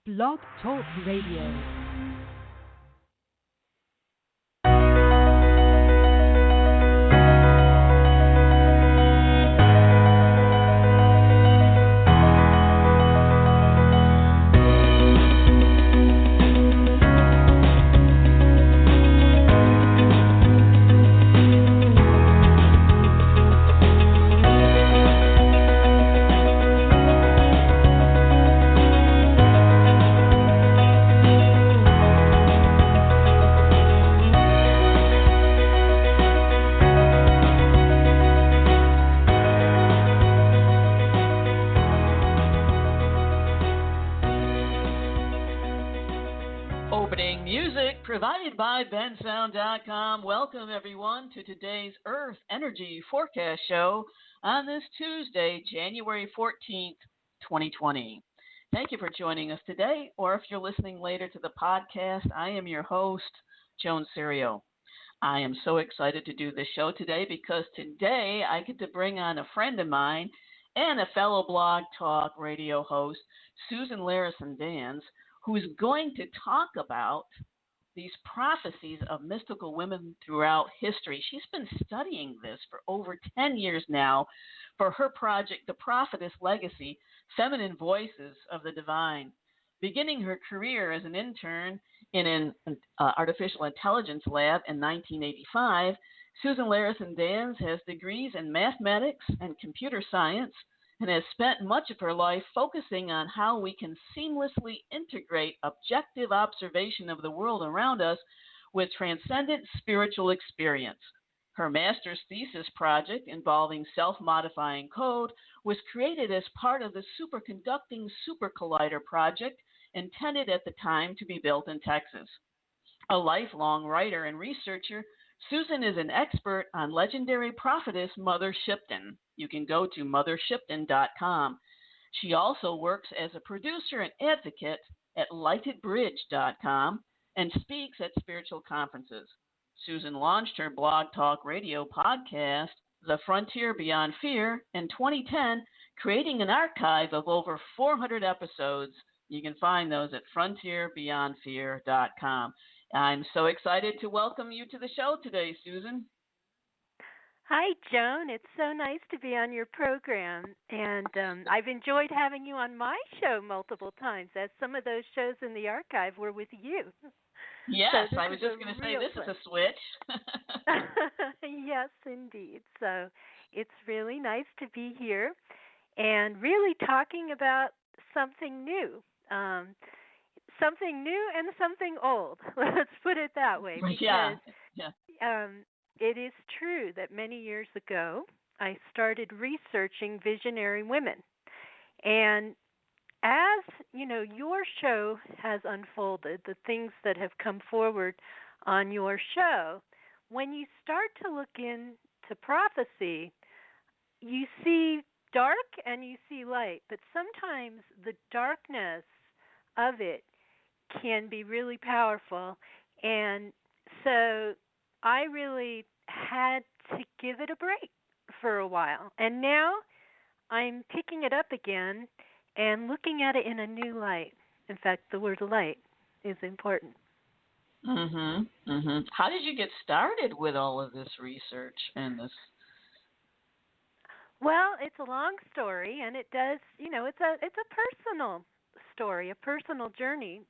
Blog Talk Radio. By bensound.com. Welcome everyone to today's Earth Energy Forecast Show on this Tuesday, January 14th, 2020. Thank you for joining us today, or if you're listening later to the podcast, I am your host, Joan Serio. I am so excited to do this show today because today I get to bring on a friend of mine and a fellow Blog Talk radio host, Susan Larison Danz, who is going to talk about these prophecies of mystical women throughout history. She's been studying this for over 10 years now for her project, The Prophetess Legacy, Feminine Voices of the Divine. Beginning her career as an intern in an artificial intelligence lab in 1985, Susan Larison Danz has degrees in mathematics and computer science and has spent much of her life focusing on how we can seamlessly integrate objective observation of the world around us with transcendent spiritual experience. Her master's thesis project involving self-modifying code was created as part of the superconducting super collider project intended at the time to be built in Texas. A lifelong writer and researcher, Susan is an expert on legendary prophetess Mother Shipton. You can go to mothershipton.com. She also works as a producer and advocate at lightedbridge.com and speaks at spiritual conferences. Susan launched her Blog Talk Radio podcast, The Frontier Beyond Fear, in 2010, creating an archive of over 400 episodes. You can find those at frontierbeyondfear.com. I'm so excited to welcome you to the show today, Susan. Hi, Joan. It's so nice to be on your program. And I've enjoyed having you on my show multiple times, as some of those shows in the archive were with you. Yes, so I was just going to say this is a switch. Yes, indeed. So it's really nice to be here and really talking about something new. Something new and something old. Let's put it that way. Because it is true that many years ago I started researching visionary women. And as, you know, your show has unfolded, the things that have come forward on your show, when you start to look into prophecy, you see dark and you see light. But sometimes the darkness of it can be really powerful. And so I really had to give it a break for a while. And now I'm picking it up again and looking at it in a new light. In fact, the word light is important. How did you get started with all of this research and this? Well, it's a long story, and it does, you know, it's a personal story, a personal journey.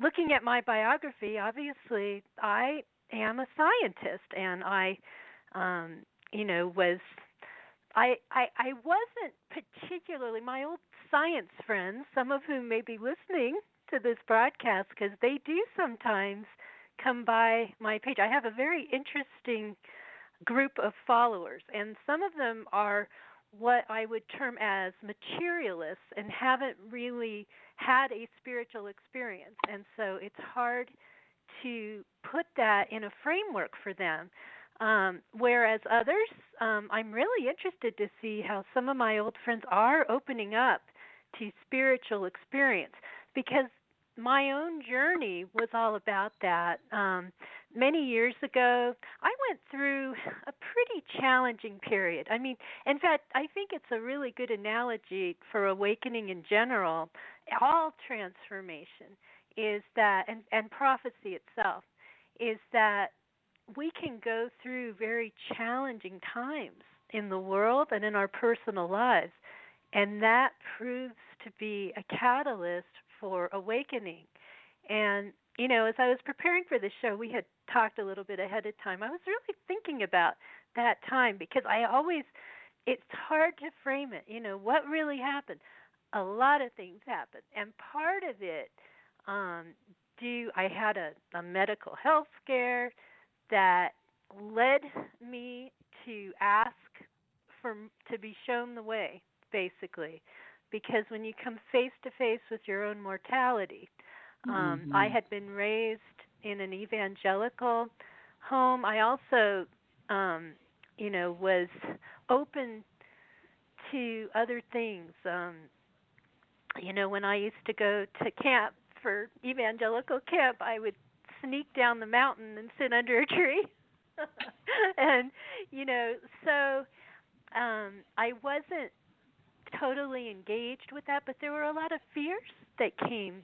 Looking at my biography, obviously, I am a scientist, and I wasn't particularly, my old science friends, some of whom may be listening to this broadcast, because they do sometimes come by my page. I have a very interesting group of followers, and some of them are what I would term as materialists and haven't really had a spiritual experience. And so it's hard to put that in a framework for them. Whereas others, I'm really interested to see how some of my old friends are opening up to spiritual experience, because my own journey was all about that. Many years ago, I went through a pretty challenging period. I mean, in fact, I think it's a really good analogy for awakening in general. All transformation is that, and prophecy itself, is that we can go through very challenging times in the world and in our personal lives, and that proves to be a catalyst for awakening. And, as I was preparing for this show, we had talked a little bit ahead of time. I was really thinking about that time because it's hard to frame it. What really happened? A lot of things happened. And part of it, I had a medical health scare that led me to ask to be shown the way, basically, because when you come face to face with your own mortality, I had been raised in an evangelical home. I also, was open to other things. When I used to go to camp for evangelical camp, I would sneak down the mountain and sit under a tree. And, so I wasn't totally engaged with that, but there were a lot of fears that came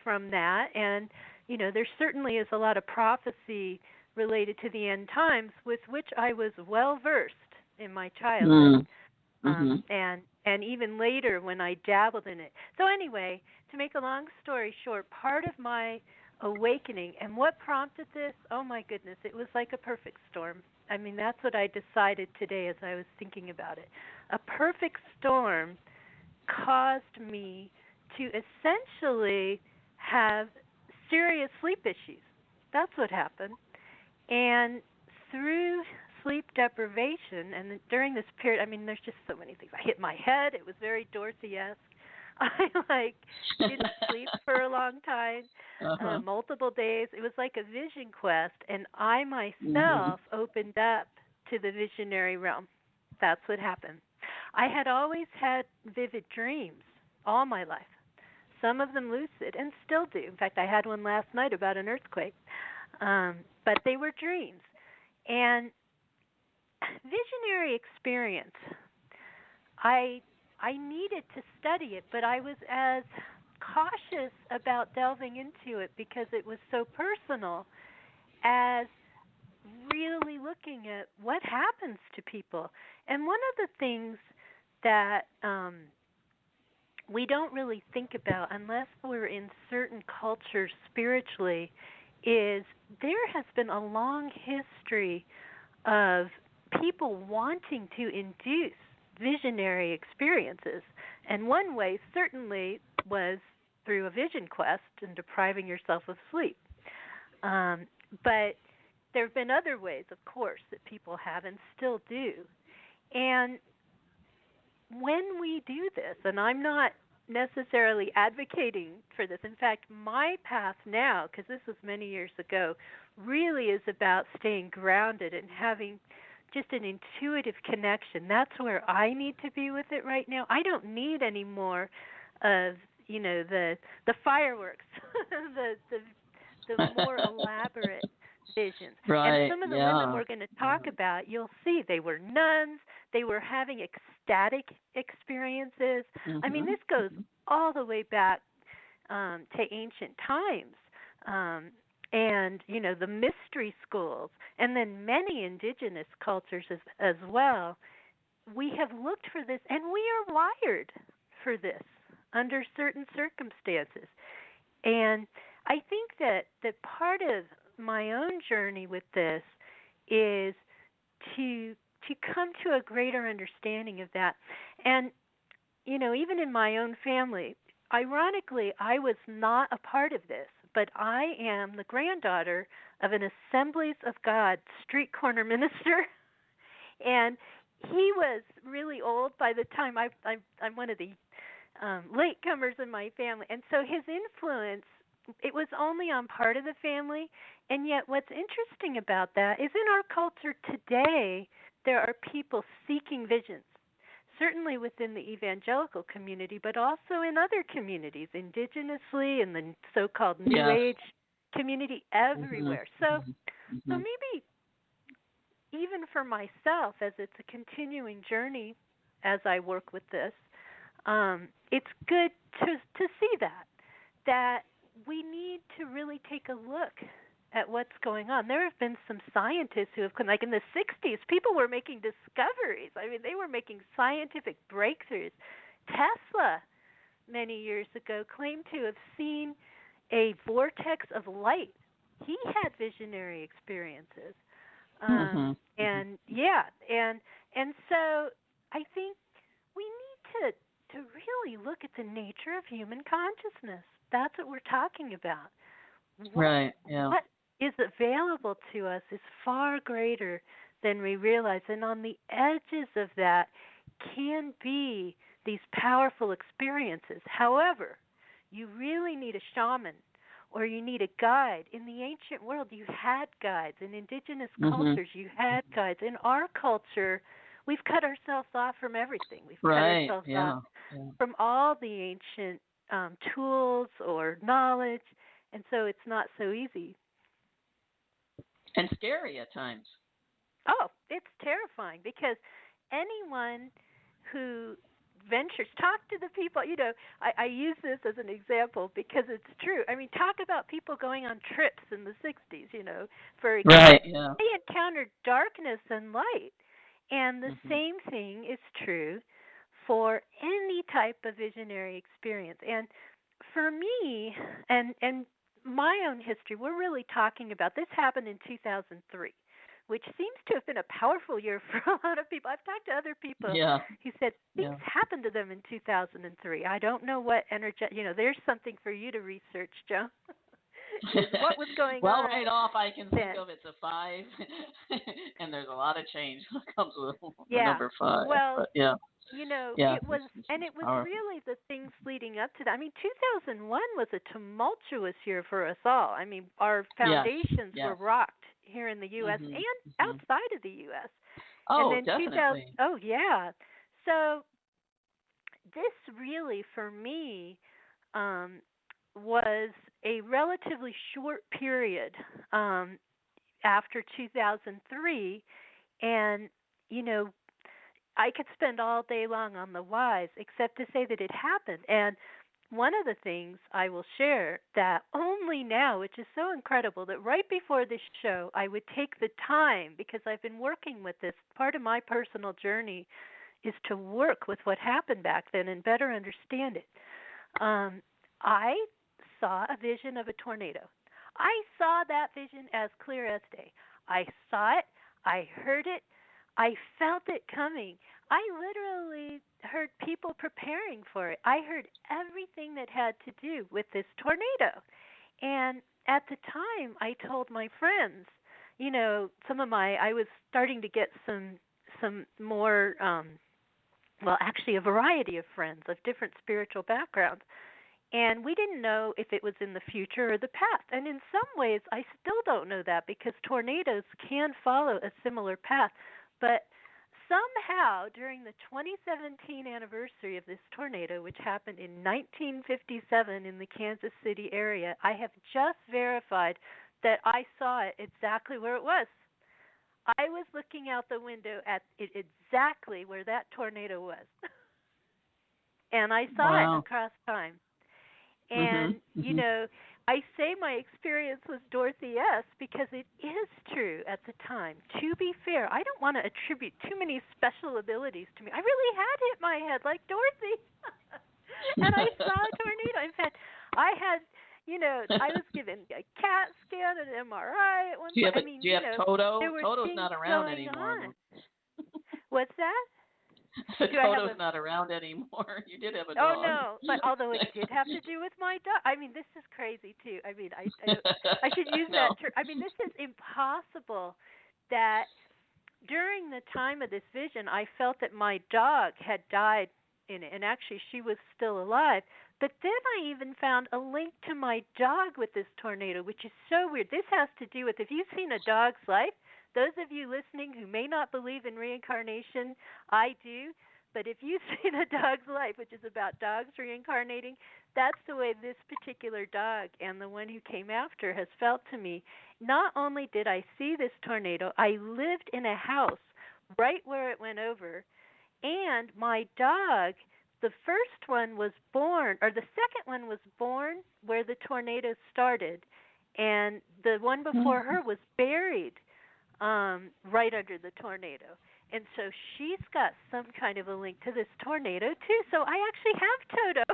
from that. And, there certainly is a lot of prophecy related to the end times with which I was well versed in my childhood. And even later when I dabbled in it. So anyway, to make a long story short, part of my awakening and what prompted this, oh my goodness, it was like a perfect storm. I mean, that's what I decided today as I was thinking about it. A perfect storm caused me to essentially have serious sleep issues. That's what happened. And through sleep deprivation, and during this period, I mean, there's just so many things. I hit my head. It was very Dorothy-esque. I didn't sleep for a long time, multiple days. It was like a vision quest, and I myself opened up to the visionary realm. That's what happened. I had always had vivid dreams all my life, some of them lucid, and still do. In fact, I had one last night about an earthquake, but they were dreams. And visionary experience, I needed to study it, but I was as cautious about delving into it because it was so personal as really looking at what happens to people. And one of the things that we don't really think about unless we're in certain cultures spiritually is there has been a long history of people wanting to induce visionary experiences. And one way certainly was through a vision quest and depriving yourself of sleep. But there have been other ways, of course, that people have and still do. And when we do this, and I'm not necessarily advocating for this. In fact, my path now, because this was many years ago, really is about staying grounded and having just an intuitive connection. That's where I need to be with it right now. I don't need any more of, the fireworks, the more elaborate visions. Right. And some of the women we're going to talk about, you'll see they were nuns. They were having ecstatic experiences. I mean, this goes all the way back to ancient times. And, the mystery schools, and then many indigenous cultures as well. We have looked for this, and we are wired for this under certain circumstances. And I think that part of my own journey with this is to come to a greater understanding of that. And, even in my own family, ironically, I was not a part of this, but I am the granddaughter of an Assemblies of God street corner minister. And he was really old by the time I'm one of the latecomers in my family. And so his influence, it was only on part of the family. And yet what's interesting about that is in our culture today, there are people seeking visions, certainly within the evangelical community, but also in other communities, indigenously, in the so-called New Age community, everywhere. So maybe even for myself, as it's a continuing journey as I work with this, it's good to see that we need to really take a look at what's going on. There have been some scientists who have come, like in the 60s, people were making discoveries. I mean, they were making scientific breakthroughs. Tesla, many years ago, claimed to have seen a vortex of light. He had visionary experiences. And yeah, and so I think we need to really look at the nature of human consciousness. That's what we're talking about. Right. Yeah. What is available to us is far greater than we realize, and on the edges of that can be these powerful experiences. However, you really need a shaman or you need a guide. In the ancient world, you had guides. In indigenous cultures, you had guides. In our culture, we've cut ourselves off from everything. We've cut ourselves off from all the ancient tools or knowledge, and so it's not so easy. And scary at times. Oh, it's terrifying because anyone who talk to the people, I use this as an example because it's true. I mean, talk about people going on trips in the 60s, for example. Right, yeah. They encountered darkness and light. And the same thing is true for any type of visionary experience. And for me, and my own history, we're really talking about, this happened in 2003. Which seems to have been a powerful year for a lot of people. I've talked to other people who said things happened to them in 2003. I don't know what there's something for you to research, Joe. What was going well, on? Well, right off, I can think of it's a 5, and there's a lot of change that comes with the number 5. Well, but, it was, and it was powerful. Really the things leading up to that. I mean, 2001 was a tumultuous year for us all. I mean, our foundations were rocked here in the U.S. and outside of the U.S. Oh, and then definitely. So this really, for me, was a relatively short period after 2003, and I could spend all day long on the whys, except to say that it happened. And one of the things I will share that only now, which is so incredible, that right before this show, I would take the time, because I've been working with this. Part of my personal journey is to work with what happened back then and better understand it. I saw a vision of a tornado. I saw that vision as clear as day. I saw it. I heard it. I felt it coming. I literally heard people preparing for it. I heard everything that had to do with this tornado. And at the time, I told my friends, I was starting to get some more, actually a variety of friends of different spiritual backgrounds. And we didn't know if it was in the future or the past. And in some ways, I still don't know that because tornadoes can follow a similar path. But somehow, during the 2017 anniversary of this tornado, which happened in 1957 in the Kansas City area, I have just verified that I saw it exactly where it was. I was looking out the window at it exactly where that tornado was. And I saw it across time. And, I say my experience was Dorothy S. because it is true at the time. To be fair, I don't want to attribute too many special abilities to me. I really had hit my head like Dorothy. And I saw a tornado. In fact, I had, I was given a CAT scan, an MRI at one point. Do you have Toto? Toto's not around anymore. What's that? Toto's not around anymore. You did have a dog. Oh, no. But although it did have to do with my dog. I mean, this is crazy, too. I mean, I should use that term. I mean, this is impossible that during the time of this vision, I felt that my dog had died in it. And actually, she was still alive. But then I even found a link to my dog with this tornado, which is so weird. This has to do with, if you've seen A Dog's Life, those of you listening who may not believe in reincarnation, I do. But if you've seen A Dog's Life, which is about dogs reincarnating, that's the way this particular dog and the one who came after has felt to me. Not only did I see this tornado, I lived in a house right where it went over, and my dog, the first one was born, or the second one was born where the tornado started, and the one before her was buried right under the tornado. And so she's got some kind of a link to this tornado too. So I actually have Toto.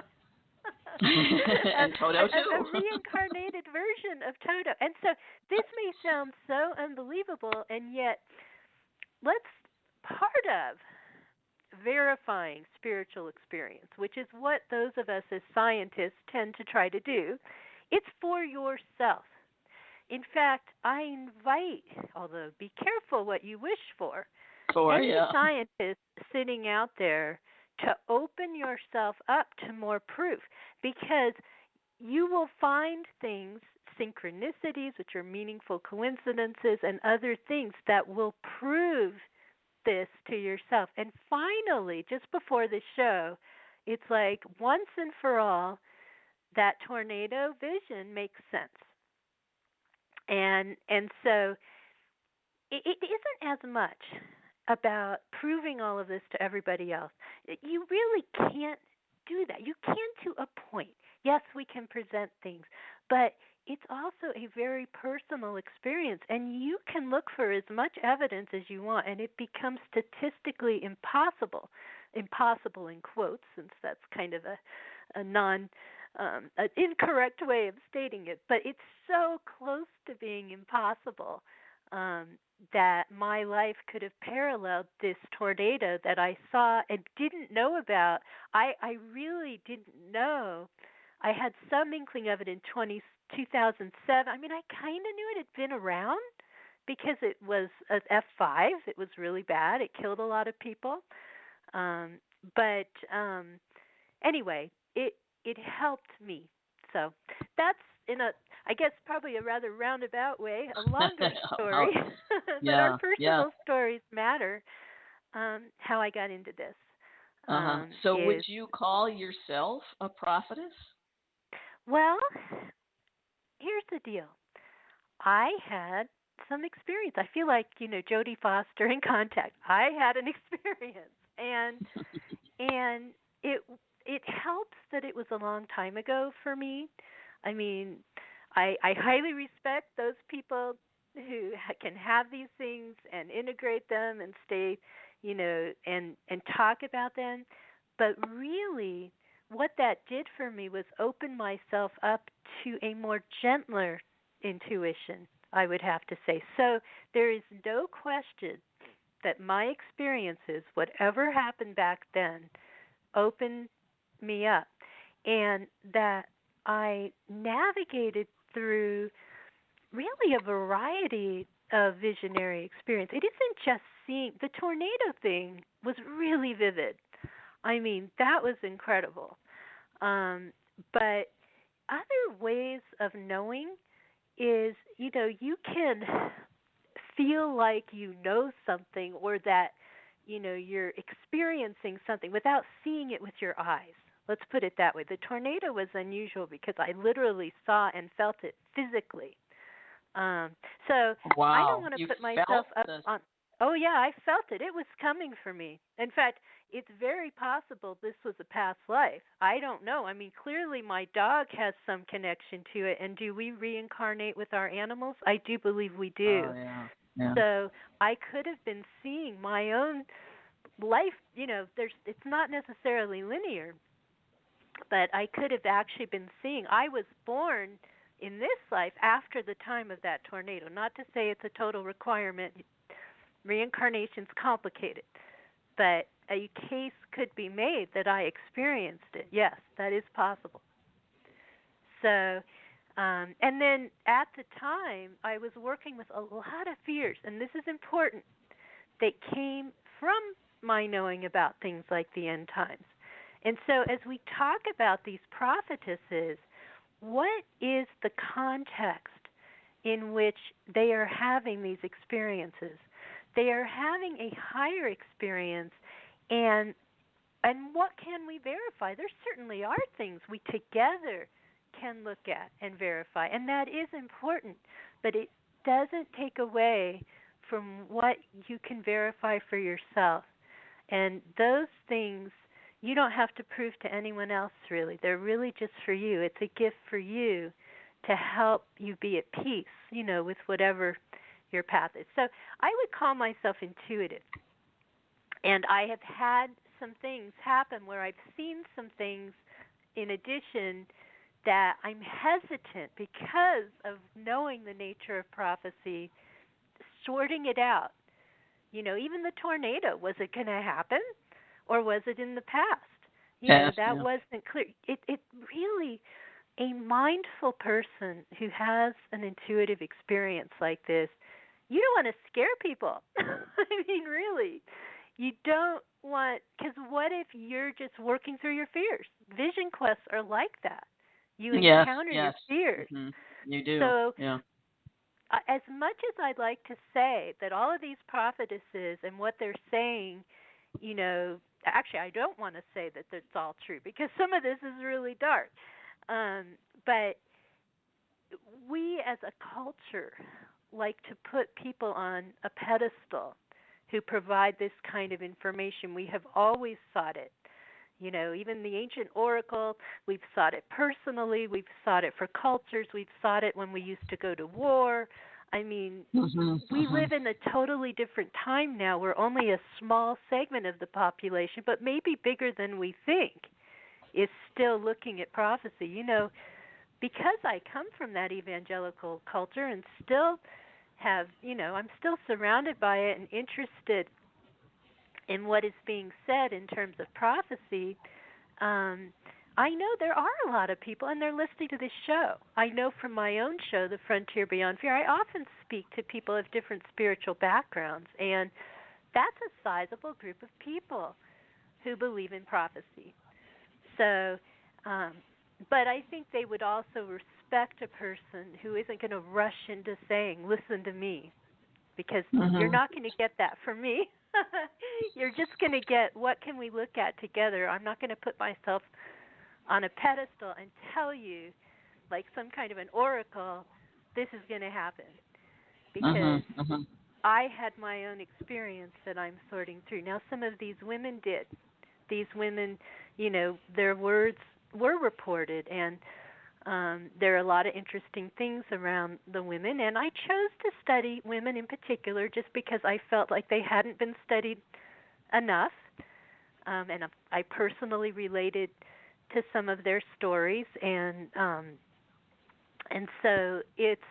And Toto too. A reincarnated version of Toto. And so this may sound so unbelievable, and yet let's part of verifying spiritual experience, which is what those of us as scientists tend to try to do, it's for yourself. In fact, I invite, although be careful what you wish for, any scientist sitting out there to open yourself up to more proof, because you will find things, synchronicities, which are meaningful coincidences, and other things that will prove this to yourself. And finally, just before the show, it's like once and for all, that tornado vision makes sense. And so it isn't as much about proving all of this to everybody else. You really can't do that. You can to a point. Yes, we can present things, but it's also a very personal experience, and you can look for as much evidence as you want, and it becomes statistically impossible in quotes, since that's kind of a an incorrect way of stating it, but it's so close to being impossible that my life could have paralleled this tornado that I saw and didn't know about. I really didn't know. I had some inkling of it in 2007. I mean, I kind of knew it had been around because it was an F5. It was really bad. It killed a lot of people. But anyway, it helped me. So that's I guess probably a rather roundabout way, a longer story. But our personal stories matter. How I got into this. So would you call yourself a prophetess? Well, here's the deal. I had some experience. I feel like, Jodie Foster in Contact. I had an experience, and it helps that it was a long time ago for me. I mean, I highly respect those people who can have these things and integrate them and stay, and talk about them. But really, what that did for me was open myself up to a more gentler intuition, I would have to say. So there is no question that my experiences, whatever happened back then, opened me up, and that I navigated through really a variety of visionary experience. It isn't just seeing. The tornado thing was really vivid. I mean, that was incredible. But other ways of knowing is, you can feel like you know something, or that, you're experiencing something without seeing it with your eyes. Let's put it that way. The tornado was unusual because I literally saw and felt it physically. So wow. I don't want to put myself up on. Oh yeah, I felt it. It was coming for me. In fact, it's very possible this was a past life. I don't know. I mean, clearly my dog has some connection to it. And do we reincarnate with our animals? I do believe we do. Oh, yeah. Yeah. So I could have been seeing my own life. It's not necessarily linear, but I could have actually been seeing. I was born in this life after the time of that tornado. Not to say it's a total requirement. Reincarnation's complicated, but a case could be made that I experienced it. Yes, that is possible. So, and then at the time, I was working with a lot of fears, and this is important, that came from my knowing about things like the end times. And so as we talk about these prophetesses, what is the context in which they are having these experiences? They are having a higher experience, and And what can we verify? There certainly are things we together can look at and verify, and that is important, but it doesn't take away from what you can verify for yourself. And those things you don't have to prove to anyone else, really. They're really just for you. It's a gift for you to help you be at peace, with whatever your path is. So I would call myself intuitive. And I have had some things happen where I've seen some things in addition that I'm hesitant because of knowing the nature of prophecy, sorting it out. Even the tornado, was it going to happen or was it in the past? That wasn't clear. It really, a mindful person who has an intuitive experience like this, you don't want to scare people. I mean, really. You don't want, because what if you're just working through your fears? Vision quests are like that. You encounter your fears. Mm-hmm. You do. So, yeah. As much as I'd like to say that all of these prophetesses and what they're saying, actually I don't want to say that it's all true because some of this is really dark. But we as a culture like to put people on a pedestal who provide this kind of information. We have always sought it. Even the ancient oracle, we've sought it personally. We've sought it for cultures. We've sought it when we used to go to war. I mean, we live in a totally different time now where only a small segment of the population, but maybe bigger than we think, is still looking at prophecy. Because I come from that evangelical culture and still have, I'm still surrounded by it and interested in what is being said in terms of prophecy, I know there are a lot of people, and they're listening to this show. I know from my own show, The Frontier Beyond Fear, I often speak to people of different spiritual backgrounds, and that's a sizable group of people who believe in prophecy. So, but I think they would also respect a person who isn't going to rush into saying, listen to me, because you're not going to get that from me. You're just going to get, what can we look at together? I'm not going to put myself on a pedestal and tell you, like some kind of an oracle, this is going to happen. Because I had my own experience that I'm sorting through. Now, some of these women did. These women, their words were reported, and there are a lot of interesting things around the women, and I chose to study women in particular just because I felt like they hadn't been studied enough, and I personally related to some of their stories, and so it's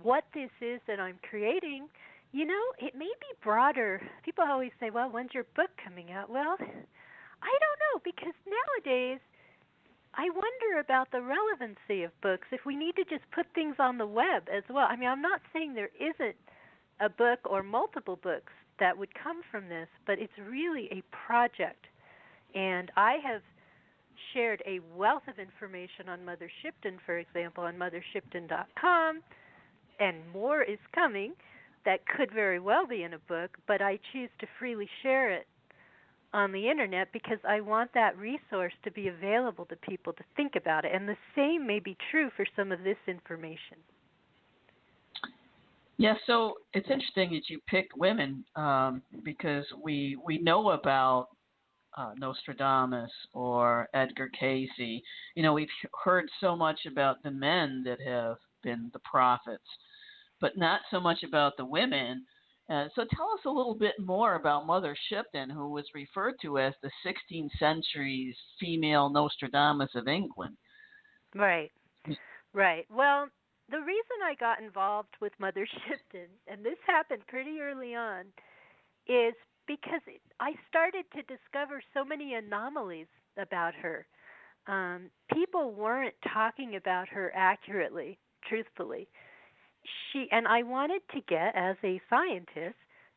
what this is that I'm creating. It may be broader. People always say, well, when's your book coming out? Well, I don't know, because nowadays I wonder about the relevancy of books if we need to just put things on the web as well. I mean, I'm not saying there isn't a book or multiple books that would come from this, but it's really a project. And I have shared a wealth of information on Mother Shipton, for example, on mothershipton.com, and more is coming that could very well be in a book, but I choose to freely share it on the internet because I want that resource to be available to people to think about it. And the same may be true for some of this information. Yeah, so it's interesting that you picked women because we know about Nostradamus or Edgar Cayce. We've heard so much about the men that have been the prophets, but not so much about the women. So tell us a little bit more about Mother Shipton, who was referred to as the 16th century's female Nostradamus of England. Right. Well, the reason I got involved with Mother Shipton, and this happened pretty early on, is because I started to discover so many anomalies about her. People weren't talking about her accurately, truthfully. And I wanted to get, as a scientist,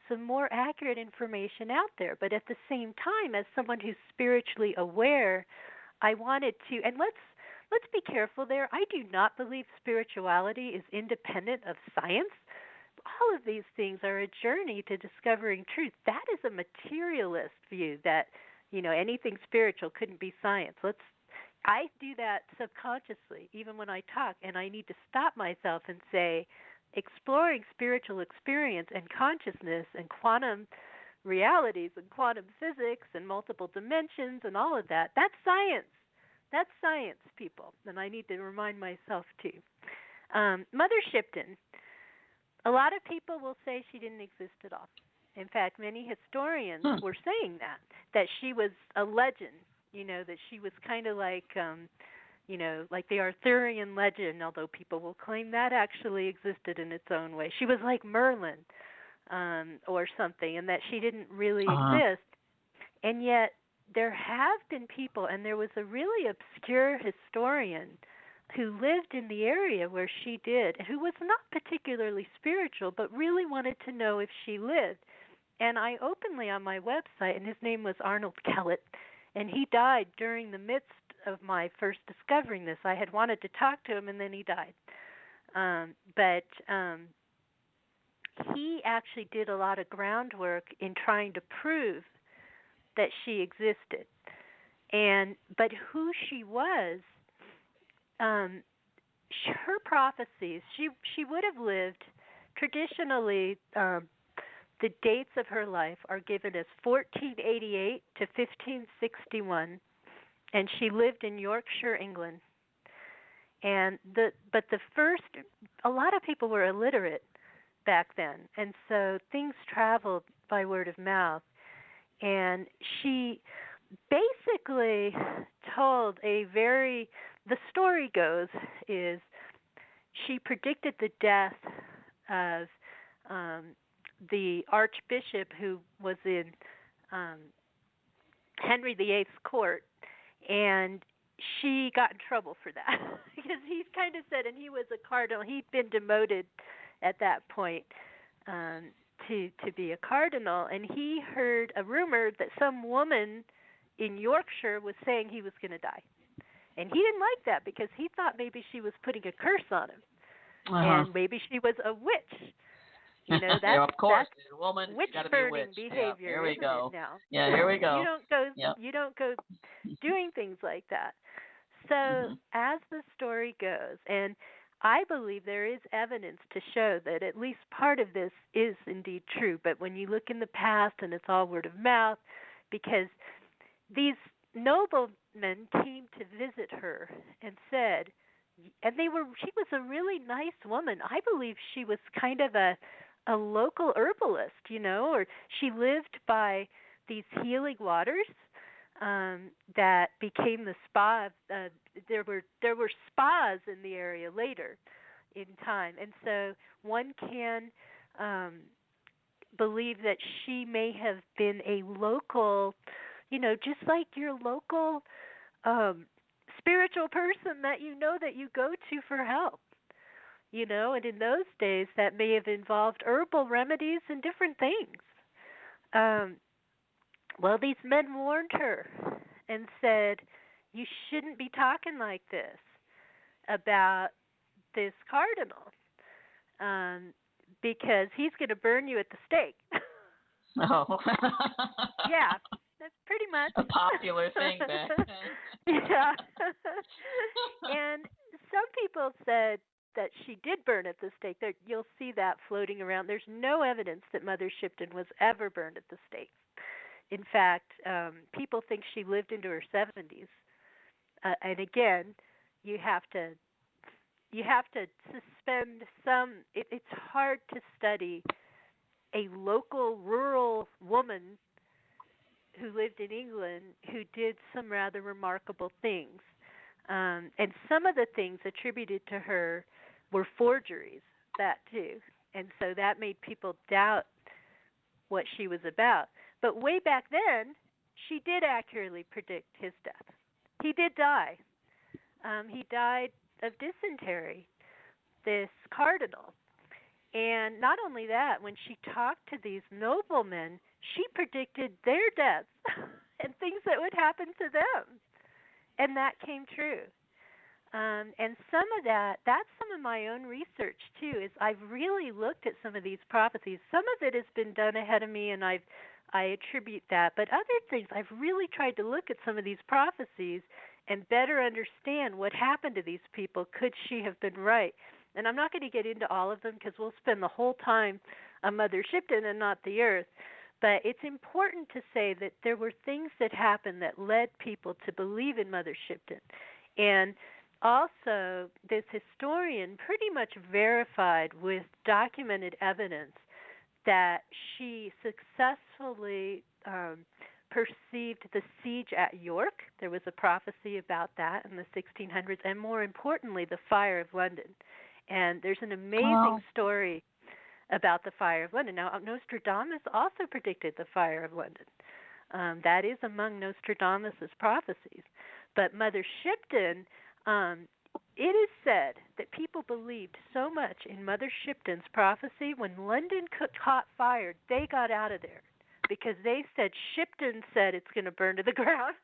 some more accurate information out there. But at the same time, as someone who's spiritually aware, I wanted to, and let's be careful there. I do not believe spirituality is independent of science. All of these things are a journey to discovering truth. That is a materialist view that, anything spiritual couldn't be science. I do that subconsciously, even when I talk, and I need to stop myself and say, exploring spiritual experience and consciousness and quantum realities and quantum physics and multiple dimensions and all of that, that's science. That's science, people. And I need to remind myself, too. Mother Shipton, a lot of people will say she didn't exist at all. In fact, many historians were saying that she was a legend, that she was kind of like, like the Arthurian legend, although people will claim that actually existed in its own way. She was like Merlin or something, and that she didn't really exist. And yet there have been people, and there was a really obscure historian who lived in the area where she did, who was not particularly spiritual, but really wanted to know if she lived. And I openly on my website, and his name was Arnold Kellett, and he died during the midst of my first discovering this. I had wanted to talk to him, and then he died. But he actually did a lot of groundwork in trying to prove that she existed. But who she was, her prophecies, she would have lived traditionally. The dates of her life are given as 1488 to 1561, and she lived in Yorkshire, England. But the first, a lot of people were illiterate back then, and so things traveled by word of mouth. And she basically told the story goes is she predicted the death of the archbishop who was in Henry VIII's court, and she got in trouble for that because he kind of said, and he was a cardinal, he'd been demoted at that point to be a cardinal, and he heard a rumor that some woman in Yorkshire was saying he was going to die. And he didn't like that because he thought maybe she was putting a curse on him. And maybe she was a witch. That's, yeah, of course. that's a woman, witch burning behavior. Yeah, here we go. Now. Yeah, here we go. You don't go doing things like that. So as the story goes, and I believe there is evidence to show that at least part of this is indeed true. But when you look in the past, and it's all word of mouth, because these noblemen came to visit her and said, and she was a really nice woman. I believe she was kind of a local herbalist, or she lived by these healing waters that became the spa. There were spas in the area later in time, and so one can believe that she may have been a local, just like your local spiritual person that that you go to for help. And in those days that may have involved herbal remedies and different things. Well, these men warned her and said, you shouldn't be talking like this about this cardinal because he's going to burn you at the stake. Oh. Yeah, that's pretty much a popular thing back then. Yeah. And some people said that she did burn at the stake. You'll see that floating around. There's no evidence that Mother Shipton was ever burned at the stake. In fact, people think she lived into her 70s. And again, you have to suspend some. It's hard to study a local rural woman who lived in England who did some rather remarkable things. And some of the things attributed to her were forgeries, that too. And so that made people doubt what she was about. But way back then, she did accurately predict his death. He did die. He died of dysentery, this cardinal. And not only that, when she talked to these noblemen, she predicted their deaths and things that would happen to them. And that came true. And some of that's some of my own research, too, is I've really looked at some of these prophecies. Some of it has been done ahead of me, and I've I attribute that. But other things, I've really tried to look at some of these prophecies and better understand what happened to these people. Could she have been right? And I'm not going to get into all of them because we'll spend the whole time on Mother Shipton and not the earth. But it's important to say that there were things that happened that led people to believe in Mother Shipton. And also, this historian pretty much verified with documented evidence that she successfully perceived the siege at York. There was a prophecy about that in the 1600s, and more importantly, the Fire of London. And there's an amazing story about the Fire of London. Now, Nostradamus also predicted the Fire of London. That is among Nostradamus's prophecies. But Mother Shipton, it is said that people believed so much in Mother Shipton's prophecy, when London caught fire, they got out of there because they said Shipton said it's going to burn to the ground.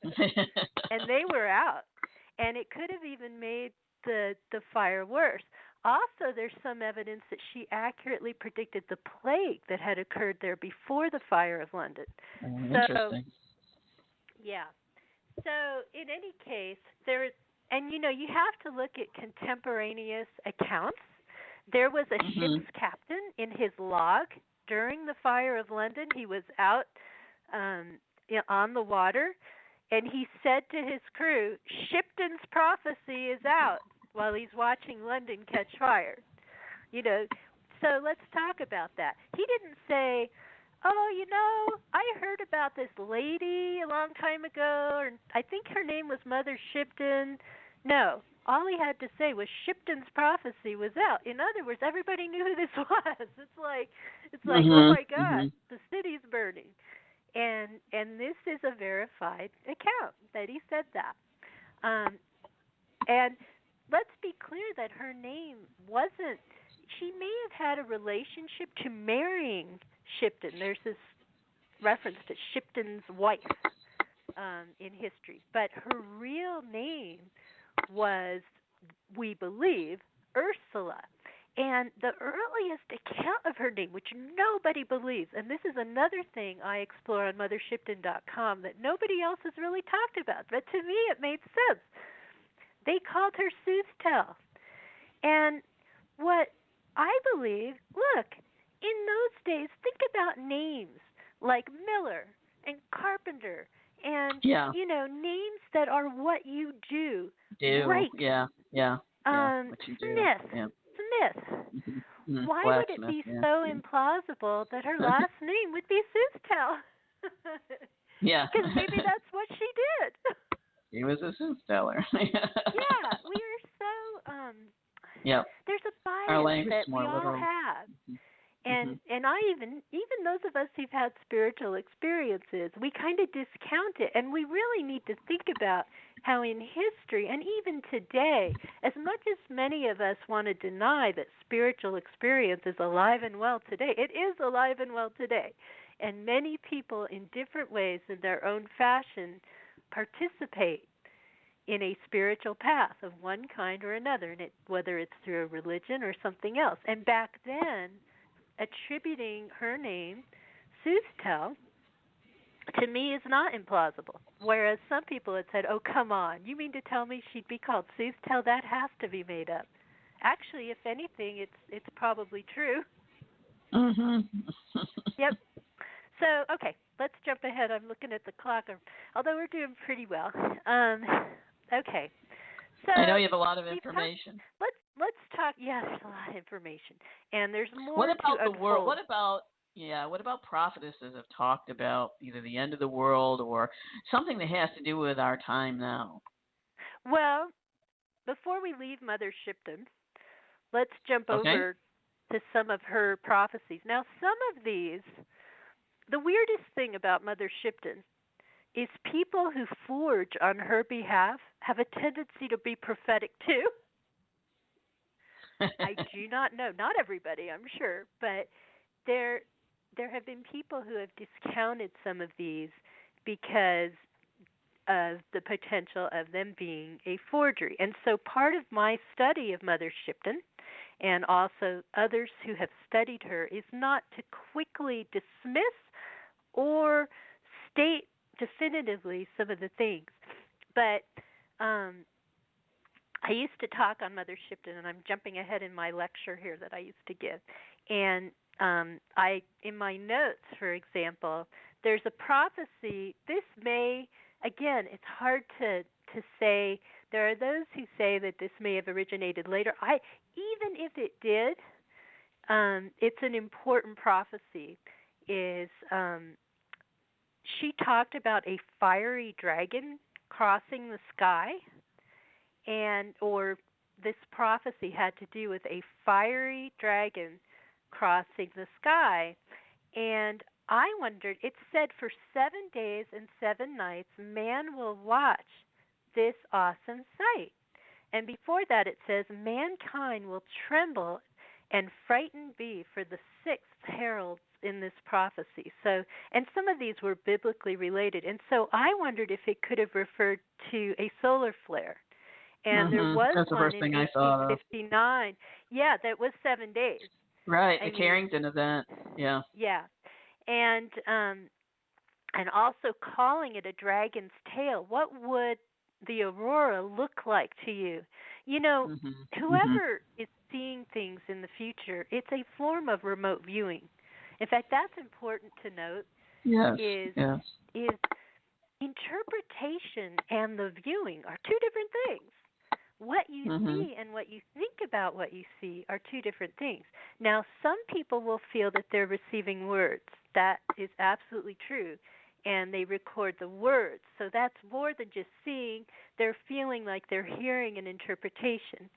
And they were out. And it could have even made the fire worse. Also, there's some evidence that she accurately predicted the plague that had occurred there before the Fire of London. Interesting. Yeah. So, in any case, and you have to look at contemporaneous accounts. There was a ship's captain in his log during the Fire of London. He was out on the water, and he said to his crew, "Shipton's prophecy is out," while he's watching London catch fire. So let's talk about that. He didn't say, "Oh, I heard about this lady a long time ago, or I think her name was Mother Shipton." No, all he had to say was Shipton's prophecy was out. In other words, everybody knew who this was. It's like, oh my God, the city's burning, and this is a verified account that he said that. And let's be clear that her name wasn't. She may have had a relationship to marrying Shipton. There's this reference to Shipton's wife in history, but her real name was, we believe, Ursula. And the earliest account of her name, which nobody believes, and this is another thing I explore on MotherShipton.com that nobody else has really talked about, but to me it made sense. They called her Soothtel. And what I believe, look, in those days, think about names like Miller and Carpenter and, names that are what you do. Right. Yeah. What you do. Smith. Why would it be so implausible that her last name would be Soothtel? Yeah. Because maybe that's what she did. He was a soothsayer. Yeah, we are so there's a bias that we all have. And I even those of us who've had spiritual experiences, we kind of discount it, and we really need to think about how in history and even today, as much as many of us want to deny that spiritual experience is alive and well today, it is alive and well today. And many people in different ways in their own fashion participate in a spiritual path of one kind or another, and whether it's through a religion or something else. And back then, attributing her name, Soothtel, to me is not implausible. Whereas some people had said, "Oh, come on, you mean to tell me she'd be called Soothtel? That has to be made up." Actually, if anything, it's probably true. Yep. So, okay, let's jump ahead. I'm looking at the clock, although we're doing pretty well. Okay. So I know you have a lot of information. Let's talk. Yeah, there's a lot of information, and there's more. What about to the unfold. world? What about prophetesses have talked about either the end of the world or something that has to do with our time now? Well, before we leave Mother Shipton, let's jump over to some of her prophecies. Now, some of these, the weirdest thing about Mother Shipton is people who forge on her behalf have a tendency to be prophetic too. I do not know. Not everybody, I'm sure, but there have been people who have discounted some of these because of the potential of them being a forgery. And so part of my study of Mother Shipton and also others who have studied her is not to quickly dismiss or state definitively some of the things. But I used to talk on Mother Shipton, and I'm jumping ahead in my lecture here that I used to give. And I, in my notes, for example, there's a prophecy. This may, again, it's hard to say. There are those who say that this may have originated later. Even if it did, it's an important prophecy. Is She talked about a fiery dragon crossing the sky, or this prophecy had to do with a fiery dragon crossing the sky. And I wondered, it said for 7 days and 7 nights man will watch this awesome sight. And before that it says mankind will tremble and frightened be for the 6th herald in this prophecy. So, and some of these were biblically related. And so I wondered if it could have referred to a solar flare. And there was That's the one first in thing I thought of. 1859. Yeah, that was 7 days. Right, the Carrington event. Yeah. Yeah. And also calling it a dragon's tail. What would the aurora look like to you? You know, whoever is seeing things in the future, it's a form of remote viewing. In fact, that's important to note. Yes. Is interpretation and the viewing are two different things. What you see and what you think about what you see are two different things. Now, some people will feel that they're receiving words. That is absolutely true. And they record the words. So that's more than just seeing. They're feeling like they're hearing an interpretation.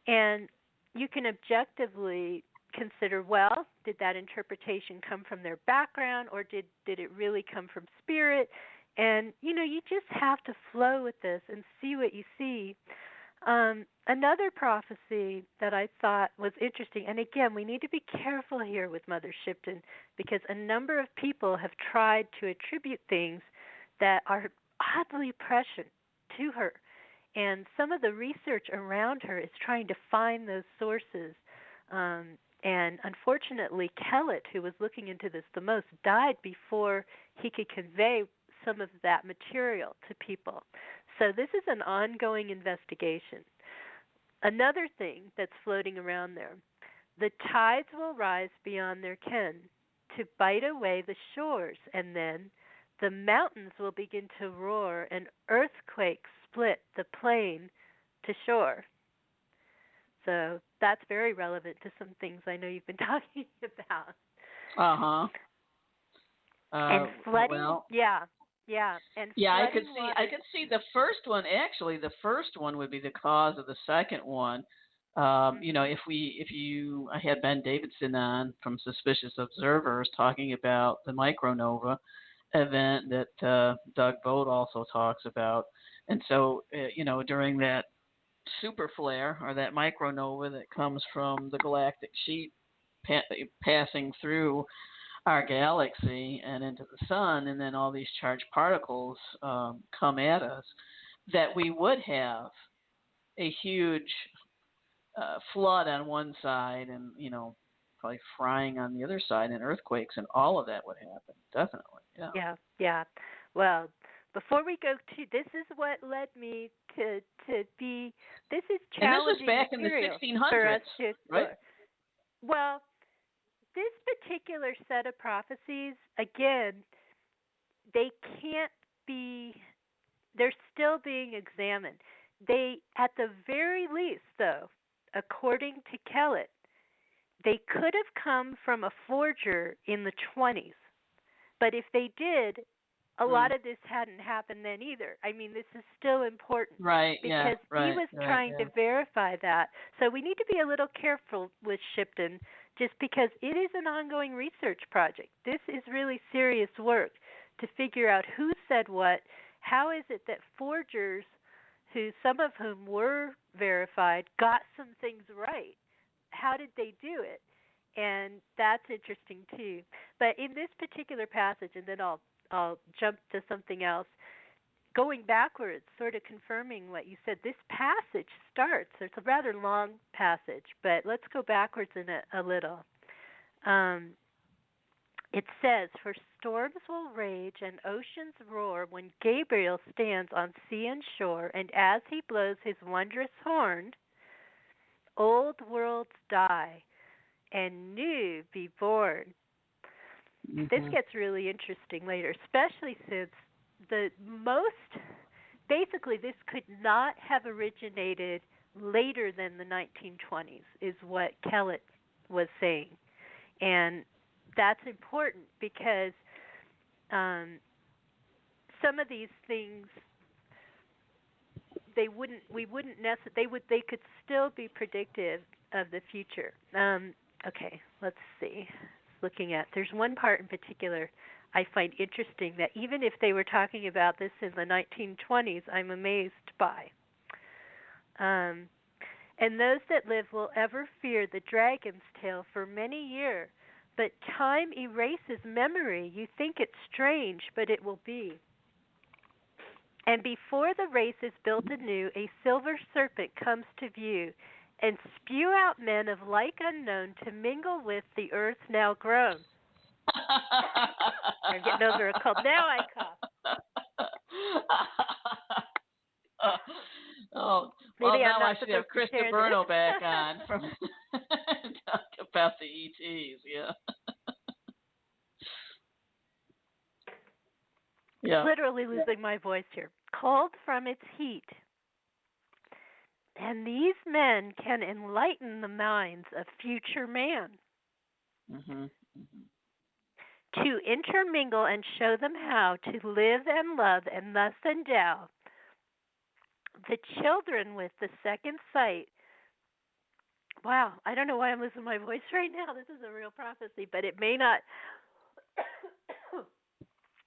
And you can objectively consider, well, did that interpretation come from their background, or did it really come from spirit? And, you just have to flow with this and see what you see. Another prophecy that I thought was interesting, and again, we need to be careful here with Mother Shipton, because a number of people have tried to attribute things that are oddly prescient to her. And some of the research around her is trying to find those sources. And unfortunately, Kellett, who was looking into this the most, died before he could convey some of that material to people. So this is an ongoing investigation. Another thing that's floating around there, the tides will rise beyond their ken to bite away the shores, and then the mountains will begin to roar and earthquakes split the plain to shore. So that's very relevant to some things I know you've been talking about. And flooding, and I could see the first one. Actually, the first one would be the cause of the second one. I had Ben Davidson on from Suspicious Observers talking about the micronova event that Doug Vogt also talks about, and so during that super flare or that micronova that comes from the galactic sheet passing through our galaxy and into the sun, and then all these charged particles come at us, that we would have a huge flood on one side and, probably frying on the other side, and earthquakes, and all of that would happen. Definitely. Yeah. Well, before we go to, this is what led me to be, this is challenging and this was back in the 1600s, for us to explore. Right? Well, this particular set of prophecies, again, they can't be, they're still being examined. They, at the very least, though, according to Kellett, they could have come from a forger in the 20s. But if they did, a lot of this hadn't happened then either. I mean, this is still important. Right, because he was trying to verify that. So we need to be a little careful with Shipton, just because it is an ongoing research project. This is really serious work to figure out who said what. How is it that forgers, who some of whom were verified, got some things right? How did they do it? And that's interesting too. But in this particular passage, and then I'll jump to something else, going backwards, sort of confirming what you said, this passage starts, it's a rather long passage, but let's go backwards in it a little. It says, "For storms will rage and oceans roar when Gabriel stands on sea and shore, and as he blows his wondrous horn, old worlds die and new be born." This gets really interesting later, especially since basically this could not have originated later than the 1920s, is what Kellett was saying. And that's important because some of these things they could still be predictive of the future. Okay, let's see. There's one part in particular I find interesting that even if they were talking about this in the 1920s, I'm amazed by. And those that live will ever fear the dragon's tail for many years, but time erases memory. You think it strange, but it will be. And before the race is built anew, a silver serpent comes to view, and spew out men of like unknown to mingle with the earth now grown. I'm getting over a cold. Now I cough. Well, Maybe now I'm not I should have supposed to Krista share Burno this. back on from talk about the ETs. Yeah. Yeah. Literally losing my voice here. Cold from its heat. And these men can enlighten the minds of future man. To intermingle and show them how to live and love and thus endow the children with the second sight. Wow, I don't know why I'm losing my voice right now. This is a real prophecy, but it may not.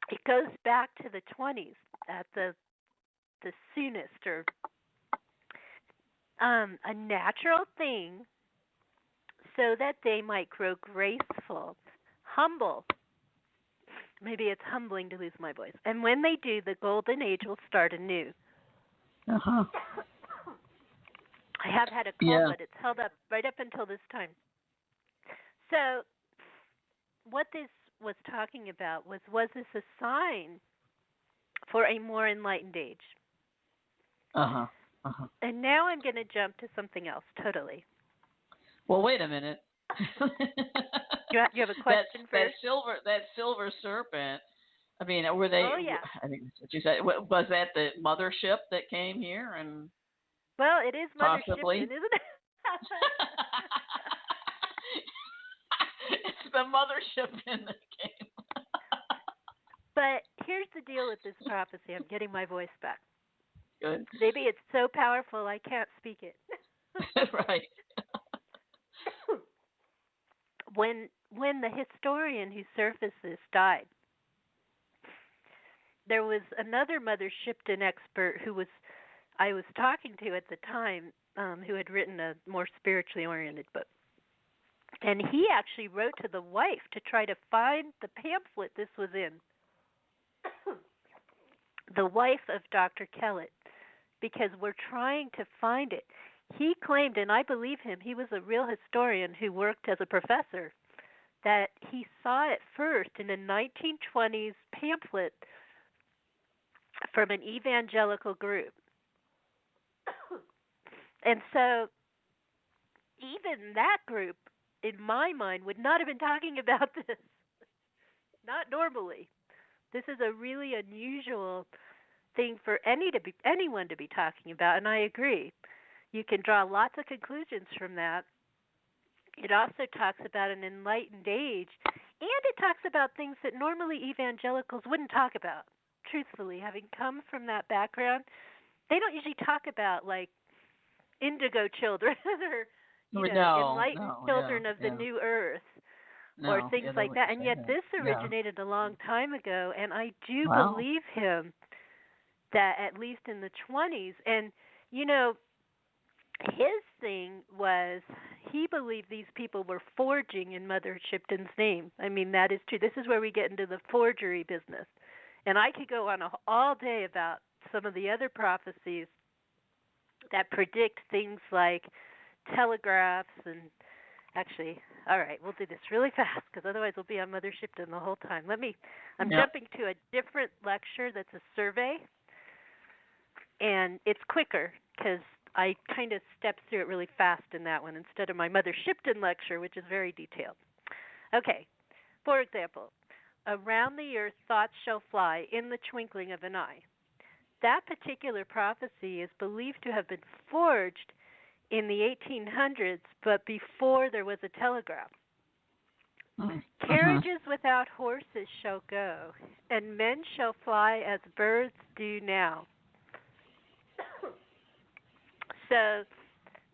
It goes back to the 20s at the soonest, or a natural thing, so that they might grow graceful, humble. Maybe it's humbling to lose my voice. And when they do, the golden age will start anew. I have had a cold, but it's held up right up until this time. So what this was talking about was this a sign for a more enlightened age? And now I'm going to jump to something else totally. Well, wait a minute. You have a question first? That silver serpent. I mean, were they? Oh yeah. I think that's what you said. Was that the mothership that came here and? Well, it is possibly. mothership, isn't it? It's the mothership in the game. But here's the deal with this prophecy. I'm getting my voice back. Good. Maybe it's so powerful I can't speak it. Right. When the historian who surfaced this died, there was another Mother Shipton expert who I was talking to at the time, who had written a more spiritually oriented book. And he actually wrote to the wife to try to find the pamphlet this was in. The wife of Dr. Kellett, because we're trying to find it. He claimed, and I believe him, he was a real historian who worked as a professor, that he saw it first in a 1920s pamphlet from an evangelical group. And so even that group, in my mind, would not have been talking about this. Not normally. This is a really unusual thing for anyone to be talking about, and I agree. You can draw lots of conclusions from that. It also talks about an enlightened age, and it talks about things that normally evangelicals wouldn't talk about. Truthfully, having come from that background, they don't usually talk about, like, indigo children or enlightened children of the new earth or things like that. And yet this originated a long time ago, and I do believe him that at least in the 20s. And, his thing was he believed these people were forging in Mother Shipton's name. I mean, that is true. This is where we get into the forgery business. And I could go on all day about some of the other prophecies that predict things like telegraphs and Actually, all right, we'll do this really fast because otherwise we'll be on Mother Shipton the whole time. I'm Yep. jumping to a different lecture that's a survey, and it's quicker because I kind of stepped through it really fast in that one instead of my Mother Shipton lecture, which is very detailed. Okay, for example, around the earth thoughts shall fly in the twinkling of an eye. That particular prophecy is believed to have been forged in the 1800s, but before there was a telegraph. Carriages without horses shall go, and men shall fly as birds do now. So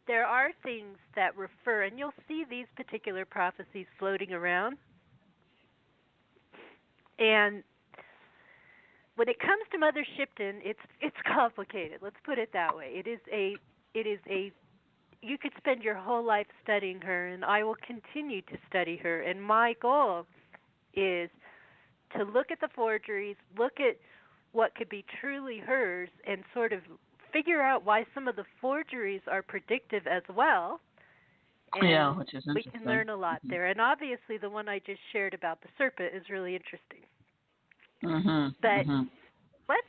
there are things that refer, and you'll see these particular prophecies floating around. And when it comes to Mother Shipton, it's complicated. Let's put it that way. It is a you could spend your whole life studying her, and I will continue to study her. And my goal is to look at the forgeries, look at what could be truly hers, and sort of figure out why some of the forgeries are predictive as well. And which is we interesting. can learn a lot there. And obviously the one I just shared about the serpent is really interesting. But let's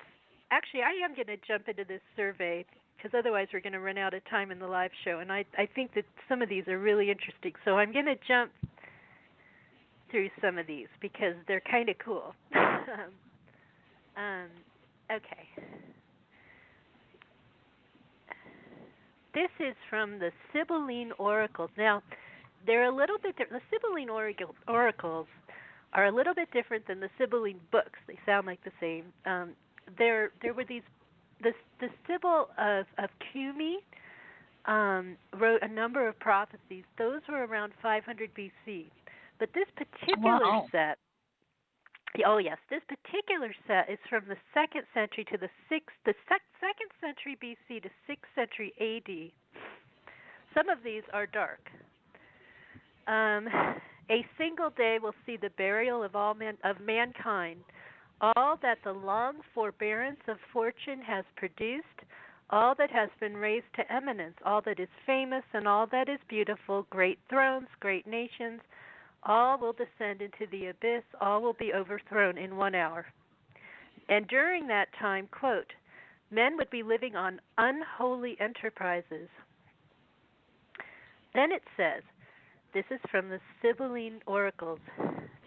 actually, I am going to jump into this survey because otherwise we're going to run out of time in the live show. And I think that some of these are really interesting. So I'm going to jump through some of these because they're kind of cool. Okay. This is from the Sibylline Oracles. Now, they're a little bit different. The Sibylline Oracles are a little bit different than the Sibylline books. They sound like the same. There were these. The Sibyl of Cumae wrote a number of prophecies. Those were around 500 BC. But this particular set. Oh yes, this particular set is from the 2nd century to the 2nd century BC to 6th century AD. Some of these are dark. A single day will see the burial of all of mankind. All that the long forbearance of fortune has produced, all that has been raised to eminence, all that is famous and all that is beautiful, great thrones, great nations, all will descend into the abyss, all will be overthrown in 1 hour. And during that time, quote, men would be living on unholy enterprises. Then it says, this is from the Sibylline Oracles,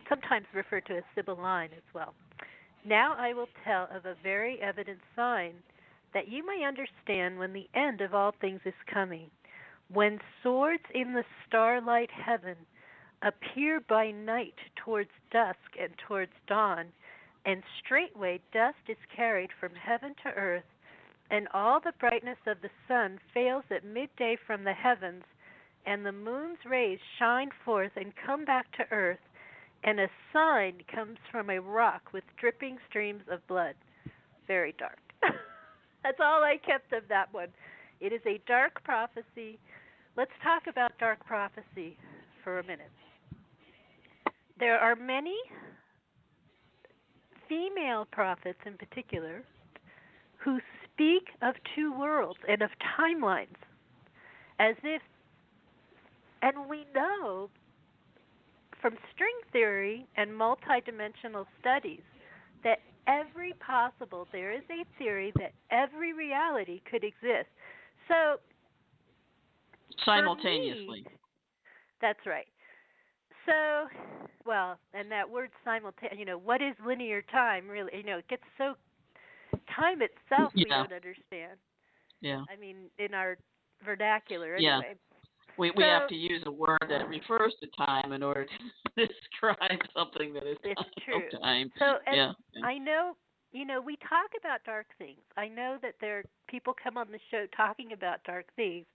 sometimes referred to as Sibylline as well. Now I will tell of a very evident sign that you may understand when the end of all things is coming. When swords in the starlight heaven appear by night towards dusk and towards dawn, and straightway dust is carried from heaven to earth, and all the brightness of the sun fails at midday from the heavens, and the moon's rays shine forth and come back to earth, and a sign comes from a rock with dripping streams of blood. Very dark. That's all I kept of that one. It is a dark prophecy. Let's talk about dark prophecy for a minute. There are many female prophets in particular who speak of two worlds and of timelines as if, and we know from string theory and multidimensional studies that there is a theory that every reality could exist. So, simultaneously. That's right. So, well, and that word simultaneous, what is linear time really? It gets so, time itself we don't understand. Yeah. I mean, in our vernacular yeah. anyway. We have to use a word that refers to time in order to describe something that is true. Time. So, yeah. I know, we talk about dark things. I know that there are people come on the show talking about dark things.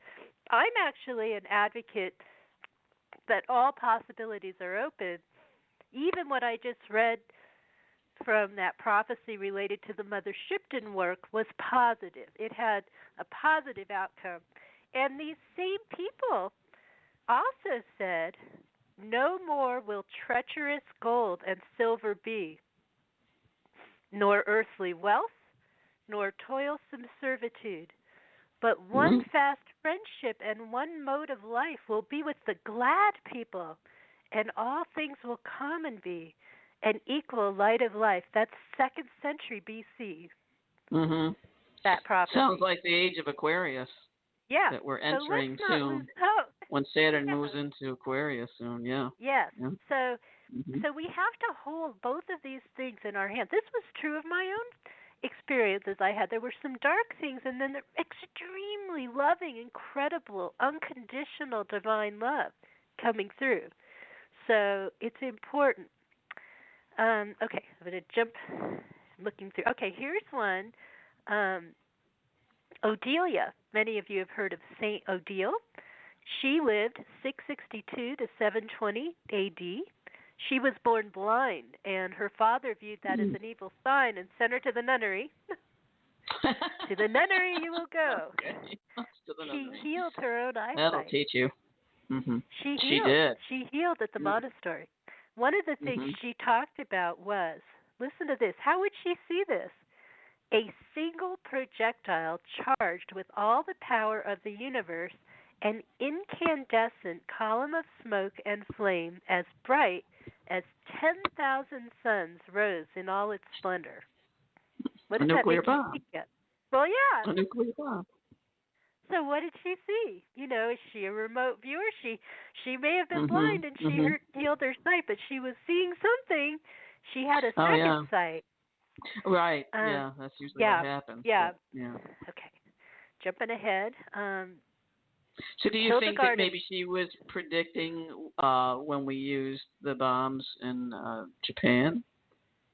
I'm actually an advocate that all possibilities are open. Even what I just read from that prophecy related to the Mother Shipton work was positive. It had a positive outcome. And these same people also said, no more will treacherous gold and silver be, nor earthly wealth, nor toilsome servitude. But one fast friendship and one mode of life will be with the glad people, and all things will come and be an equal light of life. That's 2nd century BC. Mhm. That prophecy. Sounds like the age of Aquarius. Yeah. That we're So entering let's not soon. lose hope. When Saturn moves into Aquarius soon, yeah. Yes. Yeah. So we have to hold both of these things in our hands. This was true of my own experiences I had. There were some dark things, and then the extremely loving, incredible, unconditional divine love coming through. So it's important. Okay, I'm going to jump looking through. Okay, here's one. Odelia. Many of you have heard of Saint Odile. She lived 662 to 720 AD. She was born blind, and her father viewed that as an evil sign and sent her to the nunnery. To the nunnery you will go. Okay. To the nunnery. She healed her own eyesight. That'll teach you. She She healed. did. She healed at the monastery. One of the things she talked about was, listen to this, how would she see this? A single projectile charged with all the power of the universe, an incandescent column of smoke and flame as bright as 10,000 suns rose in all its splendor. What does that make you think of? Well, yeah. A nuclear bomb. So what did she see? You know, is she a remote viewer? She may have been blind and she healed her sight, but she was seeing something. She had a second sight. Right. Yeah, that's usually what happens. Yeah. But, yeah. Okay. Jumping ahead. So do you think that maybe she was predicting when we used the bombs in Japan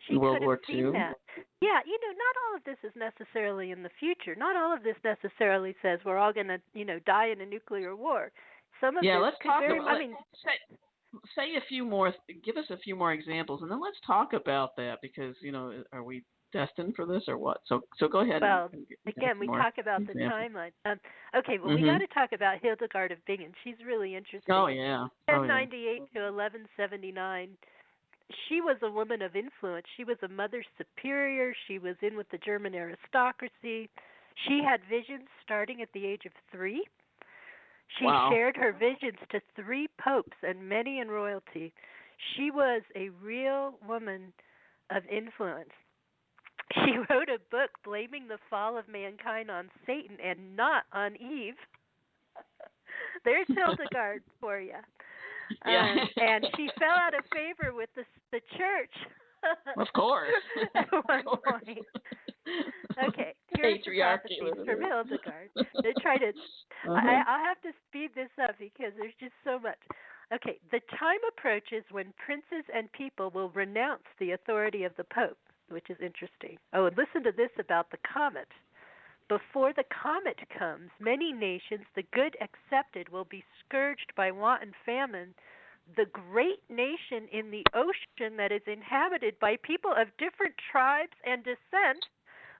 in World War II? That. Yeah, you know, not all of this is necessarily in the future. Not all of this necessarily says we're all going to, you know, die in a nuclear war. Some of this let's talk very, about, say a few more, give us a few more examples, and then let's talk about that because, you know, are we destined for this or what? So go ahead. Well, again, we talk about the timeline. Okay, well, we got to talk about Hildegard of Bingen. She's really interesting. Oh, yeah. 1098 to 1179. She was a woman of influence. She was a mother superior. She was in with the German aristocracy. She had visions starting at the age of 3. She shared her visions to 3 popes and many in royalty. She was a real woman of influence. She wrote a book blaming the fall of mankind on Satan and not on Eve. There's Hildegard for you. And she fell out of favor with the church. Of course. At one point. Okay, here's the prophecies from Hildegard. They try to. I'll have to speed this up because there's just so much. Okay, the time approaches when princes and people will renounce the authority of the Pope, which is interesting. Oh, and listen to this about the comet. Before the comet comes, many nations, the good accepted, will be scourged by want and famine. The great nation in the ocean that is inhabited by people of different tribes and descent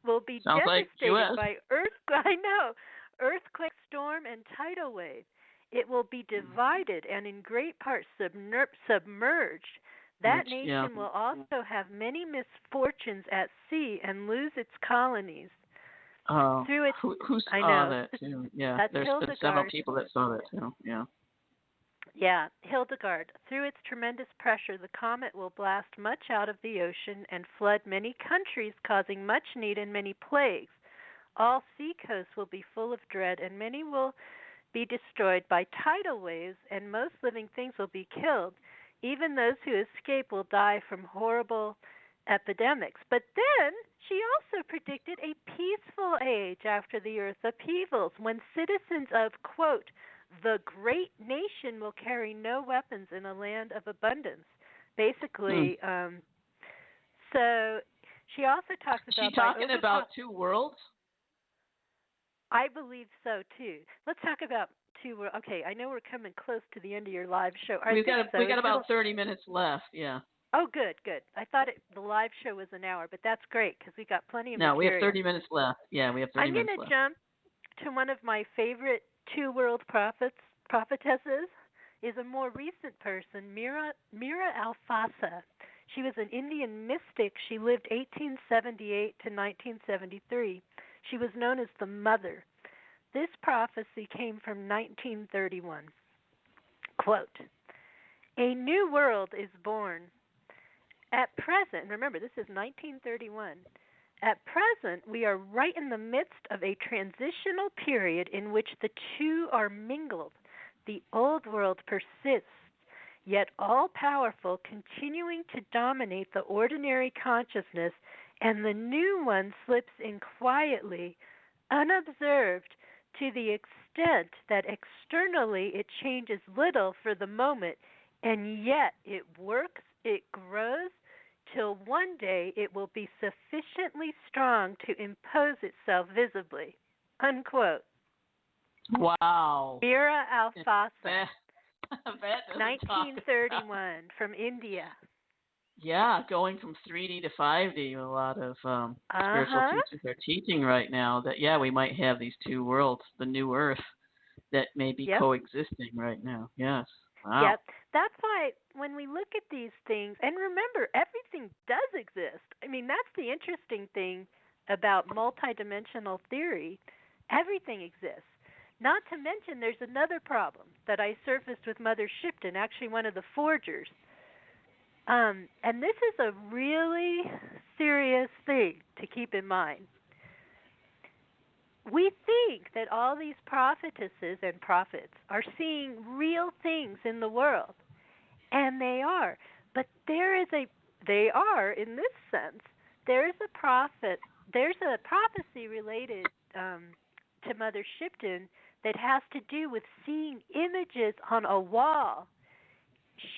will be devastated by earthquake, storm, and tidal wave. It will be divided and in great part submerged. That nation will also have many misfortunes at sea and lose its colonies. Oh, who saw that too? Yeah, there's been several people that saw that too. Yeah. Yeah, Hildegard. Through its tremendous pressure, the comet will blast much out of the ocean and flood many countries, causing much need and many plagues. All sea coasts will be full of dread, and many will be destroyed by tidal waves, and most living things will be killed. Even those who escape will die from horrible epidemics. But then she also predicted a peaceful age after the earth upheavals, when citizens of, quote, the great nation will carry no weapons in a land of abundance. Basically, so she also talks about... Is she talking about 2 worlds? I believe so, too. Let's talk about 2 worlds. Okay, I know we're coming close to the end of your live show. We got about 30 minutes left, yeah. Oh, good. I thought the live show was an hour, but that's great because we got plenty of material. No, we have 30 minutes left. Yeah, we have 30 minutes left. I'm going to jump to one of my favorite 2 world prophetesses. Is a more recent person, Mira Alfasa. She was an Indian mystic. She lived 1878 to 1973. She was known as the Mother. This prophecy came from 1931. Quote, "A new world is born. At present," remember this is 1931, "at present we are right in the midst of a transitional period in which the two are mingled. The old world persists, yet all-powerful, continuing to dominate the ordinary consciousness, and the new one slips in quietly, unobserved, to the extent that externally it changes little for the moment, and yet it works, it grows, till one day it will be sufficiently strong to impose itself visibly." Unquote. Wow. Mira Alfasa, That doesn't 1931, from India. Yeah, going from 3D to 5D, a lot of spiritual teachers are teaching right now that, yeah, we might have these two worlds, the new earth, that may be coexisting right now. Yes. Wow. Yep. That's why when we look at these things, and remember, everything does exist. I mean, that's the interesting thing about multidimensional theory. Everything exists. Not to mention, there's another problem that I surfaced with Mother Shipton, actually one of the forgers. And this is a really serious thing to keep in mind. We think that all these prophetesses and prophets are seeing real things in the world, and they are. But they are, in this sense, there's a prophecy related to Mother Shipton that has to do with seeing images on a wall.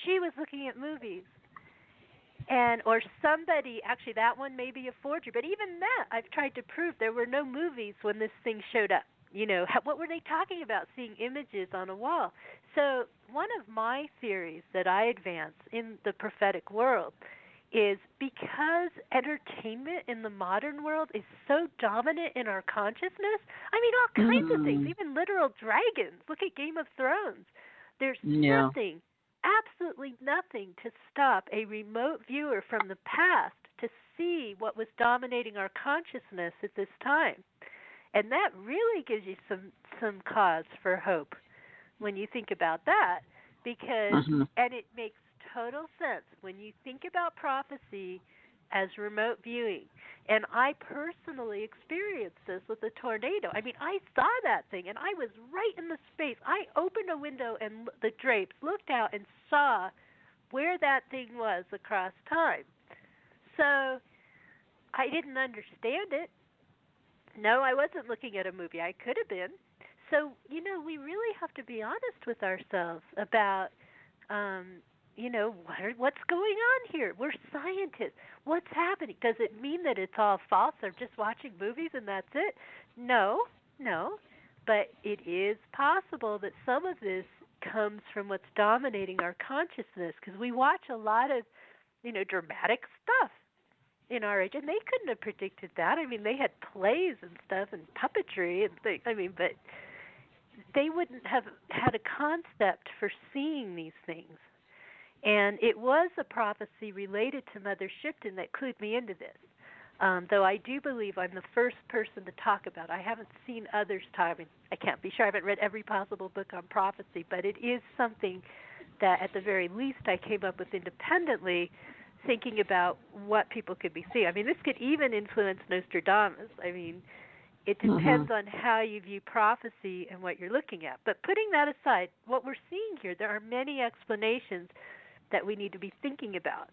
She was looking at movies. Or somebody, actually that one may be a forgery, but even that I've tried to prove there were no movies when this thing showed up. You know, what were they talking about, seeing images on a wall? So one of my theories that I advance in the prophetic world is because entertainment in the modern world is so dominant in our consciousness, I mean all kinds of things, even literal dragons. Look at Game of Thrones. There's nothing, absolutely nothing to stop a remote viewer from the past to see what was dominating our consciousness at this time. And that really gives you some cause for hope when you think about that, because and it makes total sense when you think about prophecy as remote viewing. And I personally experienced this with a tornado. I mean, I saw that thing, and I was right in the space. I opened a window and the drapes, looked out, and saw where that thing was across time. So I didn't understand it. No, I wasn't looking at a movie. I could have been. So, you know, we really have to be honest with ourselves about what's going on here? We're scientists. What's happening? Does it mean that it's all false? They're just watching movies and that's it? No. But it is possible that some of this comes from what's dominating our consciousness, because we watch a lot of, dramatic stuff in our age, and they couldn't have predicted that. I mean, they had plays and stuff and puppetry and things. I mean, but they wouldn't have had a concept for seeing these things. And it was a prophecy related to Mother Shipton that clued me into this, though I do believe I'm the first person to talk about it. I haven't seen others talk. I mean, I can't be sure. I haven't read every possible book on prophecy, but it is something that at the very least I came up with independently, thinking about what people could be seeing. I mean, this could even influence Nostradamus. I mean, it depends on how you view prophecy and what you're looking at. But putting that aside, what we're seeing here, there are many explanations that we need to be thinking about.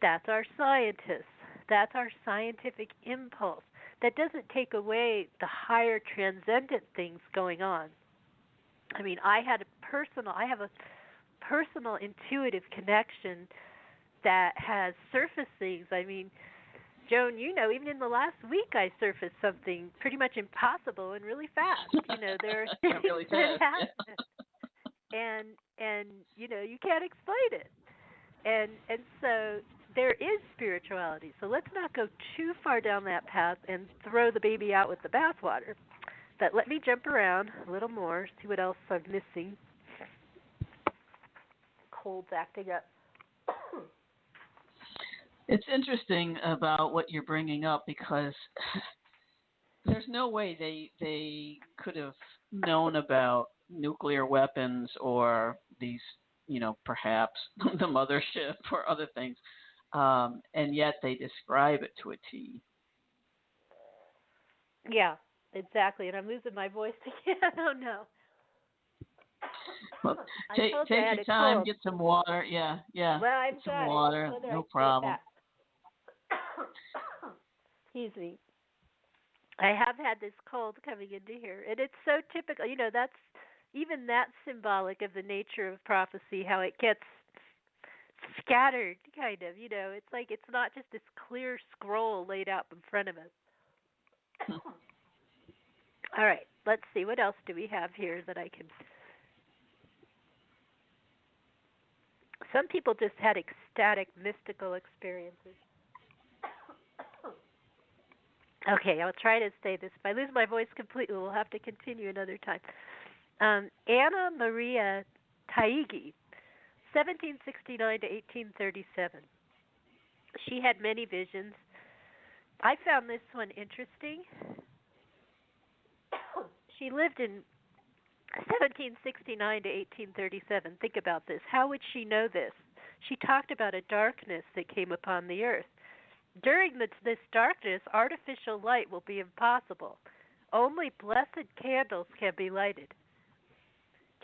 That's our scientists. That's our scientific impulse. That doesn't take away the higher transcendent things going on. I mean, I have a personal intuitive connection that has surfaced things. I mean, Joan, even in the last week I surfaced something pretty much impossible and really fast. There are things really that happen. And you can't explain it. And so there is spirituality. So let's not go too far down that path and throw the baby out with the bathwater. But let me jump around a little more, see what else I'm missing. Cold's acting up. It's interesting about what you're bringing up, because there's no way they could have known about nuclear weapons or these, perhaps the mothership or other things, and yet they describe it to a T. Yeah, exactly. And I'm losing my voice again. Oh no. Well, I take told you I had your a time, cold. get some water. Yeah, Well, get I've some got it. water, Whether I no say it problem. back. Excuse me. I have had this cold coming into here, and it's so typical. That's symbolic of the nature of prophecy, how it gets scattered, kind of. It's like it's not just this clear scroll laid out in front of us. All right, let's see. What else do we have here that I can. Some people just had ecstatic, mystical experiences. Okay, I'll try to say this. If I lose my voice completely, we'll have to continue another time. Anna Maria Taigi, 1769 to 1837. She had many visions. I found this one interesting. She lived in 1769 to 1837. Think about this. How would she know this? She talked about a darkness that came upon the earth. During this darkness, artificial light will be impossible. Only blessed candles can be lighted.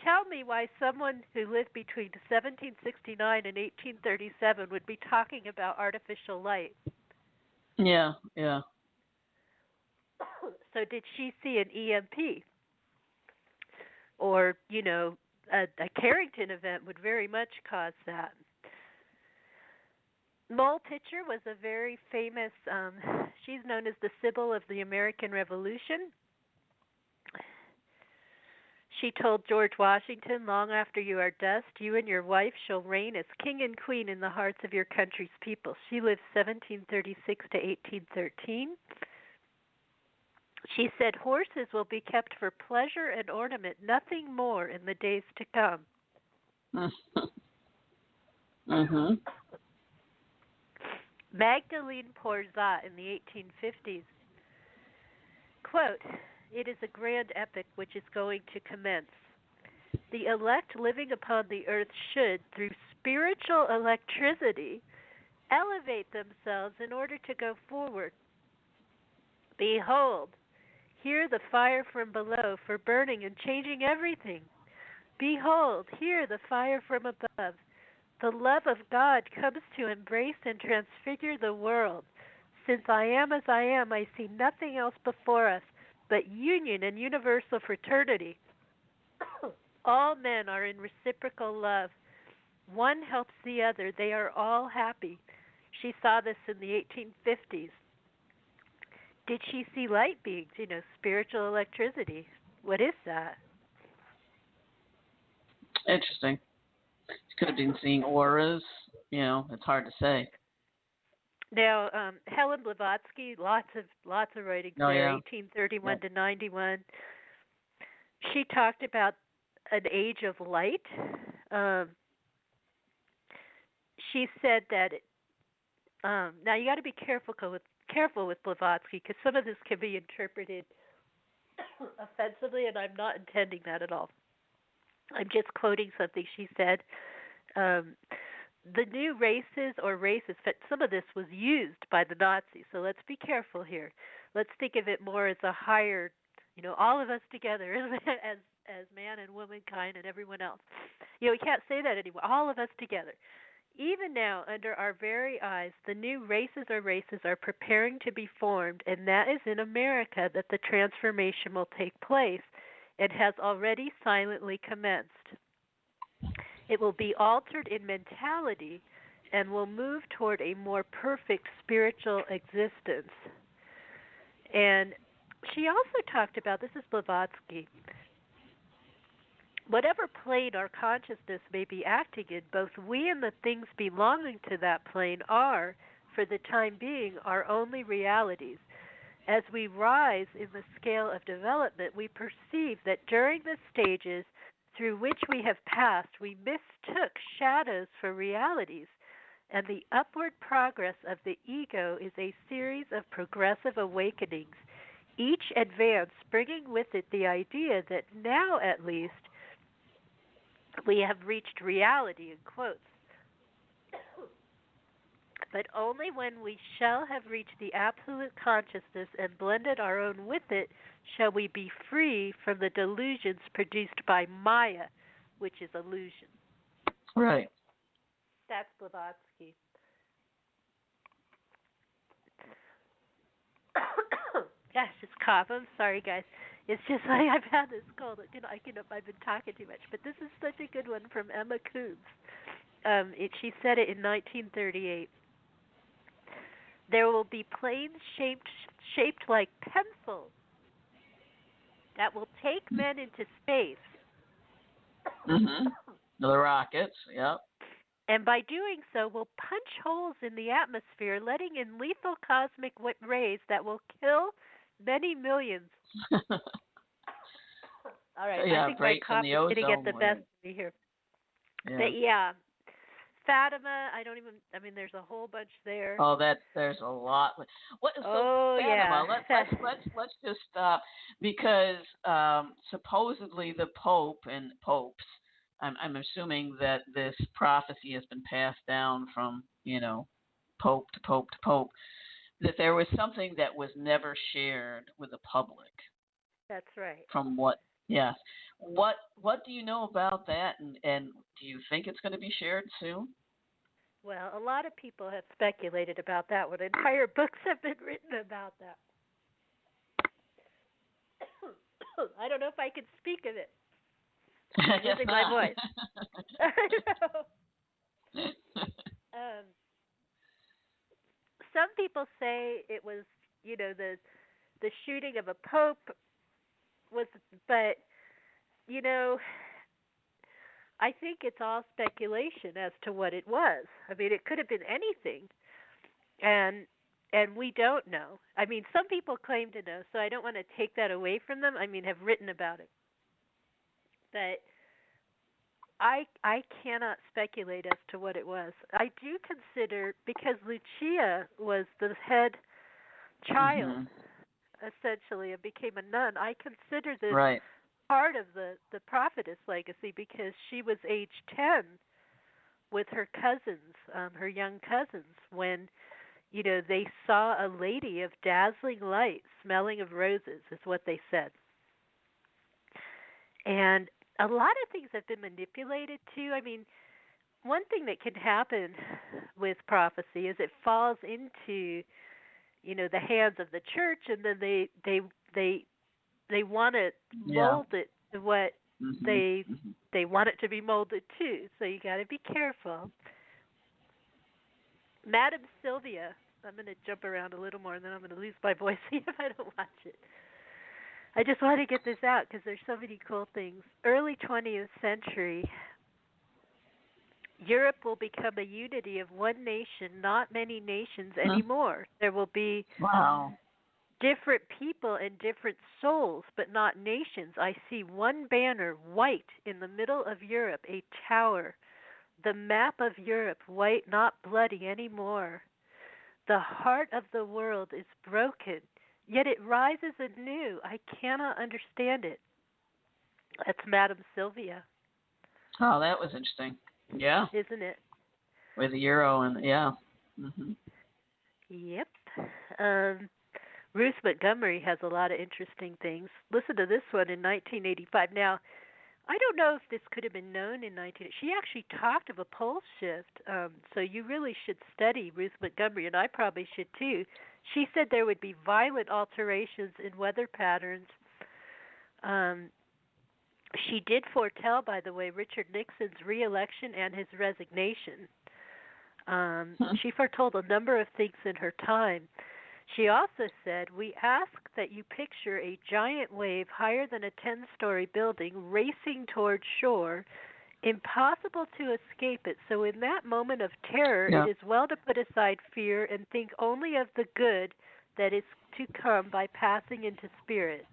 Tell me why someone who lived between 1769 and 1837 would be talking about artificial light. Yeah. So did she see an EMP? Or, a Carrington event would very much cause that. Mole Pitcher was a very famous, she's known as the Sybil of the American Revolution. She told George Washington, long after you are dust, you and your wife shall reign as king and queen in the hearts of your country's people. She lived 1736 to 1813. She said, horses will be kept for pleasure and ornament, nothing more in the days to come. Mhm. Magdalene Porzat in the 1850s, quote, it is a grand epoch which is going to commence. The elect living upon the earth should, through spiritual electricity, elevate themselves in order to go forward. Behold, hear the fire from below for burning and changing everything. Behold, hear the fire from above. The love of God comes to embrace and transfigure the world. Since I am as I am, I see nothing else before us but union and universal fraternity. All men are in reciprocal love. One helps the other. They are all happy. She saw this in the 1850s. Did she see light beings, spiritual electricity? What is that? Interesting. She could have been seeing auras. It's hard to say. Now, Helen Blavatsky, lots of writings there, 1831 to 91. She talked about an age of light. She said that now you got to be careful with Blavatsky, because some of this can be interpreted offensively, and I'm not intending that at all. I'm just quoting something she said. The new races, some of this was used by the Nazis, so let's be careful here. Let's think of it more as a higher, all of us together as man and womankind and everyone else. We can't say that anymore. All of us together. Even now, under our very eyes, the new races are preparing to be formed, and that is in America that the transformation will take place. It has already silently commenced. It will be altered in mentality and will move toward a more perfect spiritual existence. And she also talked about, this is Blavatsky, whatever plane our consciousness may be acting in, both we and the things belonging to that plane are, for the time being, our only realities. As we rise in the scale of development, we perceive that during the stages through which we have passed, we mistook shadows for realities, and the upward progress of the ego is a series of progressive awakenings. each advance bringing with it the idea that now at least we have reached reality, in quotes, but only when we shall have reached the absolute consciousness and blended our own with it shall we be free from the delusions produced by Maya, which is illusion. Right. That's Blavatsky. Gosh, this cough. I'm sorry, guys. It's just like I've had this cold. I've been talking too much. But this is such a good one from Emma Coombs. She said it in 1938. There will be planes shaped like pencils that will take men into space. Mm-hmm. The rockets, yep. And by doing so, will punch holes in the atmosphere, letting in lethal cosmic rays that will kill many millions. All right, yeah, I think my cough is going to get the best of me here. Yeah. But yeah, Fatima, there's a whole bunch there. Oh, there's a lot. Fatima, yeah. Let's just stop because supposedly the Pope and popes. I'm assuming that this prophecy has been passed down from Pope to Pope to Pope. That there was something that was never shared with the public. That's right. From what? Yes. What do you know about that, and do you think it's going to be shared soon? Well, a lot of people have speculated about that one. Entire books have been written about that. I don't know if I can speak of it. I'm losing my voice. I know. Some people say it was, the shooting of a pope was, but I think it's all speculation as to what it was. I mean, it could have been anything, and we don't know. I mean, some people claim to know, so I don't want to take that away from them. I mean, have written about it, but I cannot speculate as to what it was. I do consider, because Lucia was the head child, essentially, and became a nun. I consider this part of the Prophetess Legacy because she was age 10 with her cousins, her young cousins, when they saw a lady of dazzling light, smelling of roses, is what they said. And a lot of things have been manipulated too. I mean, one thing that can happen with prophecy is it falls into, the hands of the church, and then they want to mold it to what they want it to be molded to. So you got to be careful. Madam Sylvia, I'm going to jump around a little more, and then I'm going to lose my voice if I don't watch it. I just want to get this out because there's so many cool things. Early 20th century, Europe will become a unity of one nation, not many nations anymore. There will be different people and different souls, but not nations. I see one banner, white, in the middle of Europe, a tower. The map of Europe, white, not bloody anymore. The heart of the world is broken, yet it rises anew. I cannot understand it. That's Madam Sylvia. Oh, that was interesting. Yeah. Isn't it? With the euro and, yeah. Mm-hmm. Yep. Ruth Montgomery has a lot of interesting things. Listen to this one in 1985. Now, I don't know if this could have been known in 19. She actually talked of a pole shift, so you really should study Ruth Montgomery, and I probably should too. She said there would be violent alterations in weather patterns. She did foretell, by the way, Richard Nixon's re-election and his resignation. She foretold a number of things in her time. She also said, we ask that you picture a giant wave higher than a 10-story building racing toward shore, impossible to escape it. So in that moment of terror, it is well to put aside fear and think only of the good that is to come by passing into spirit.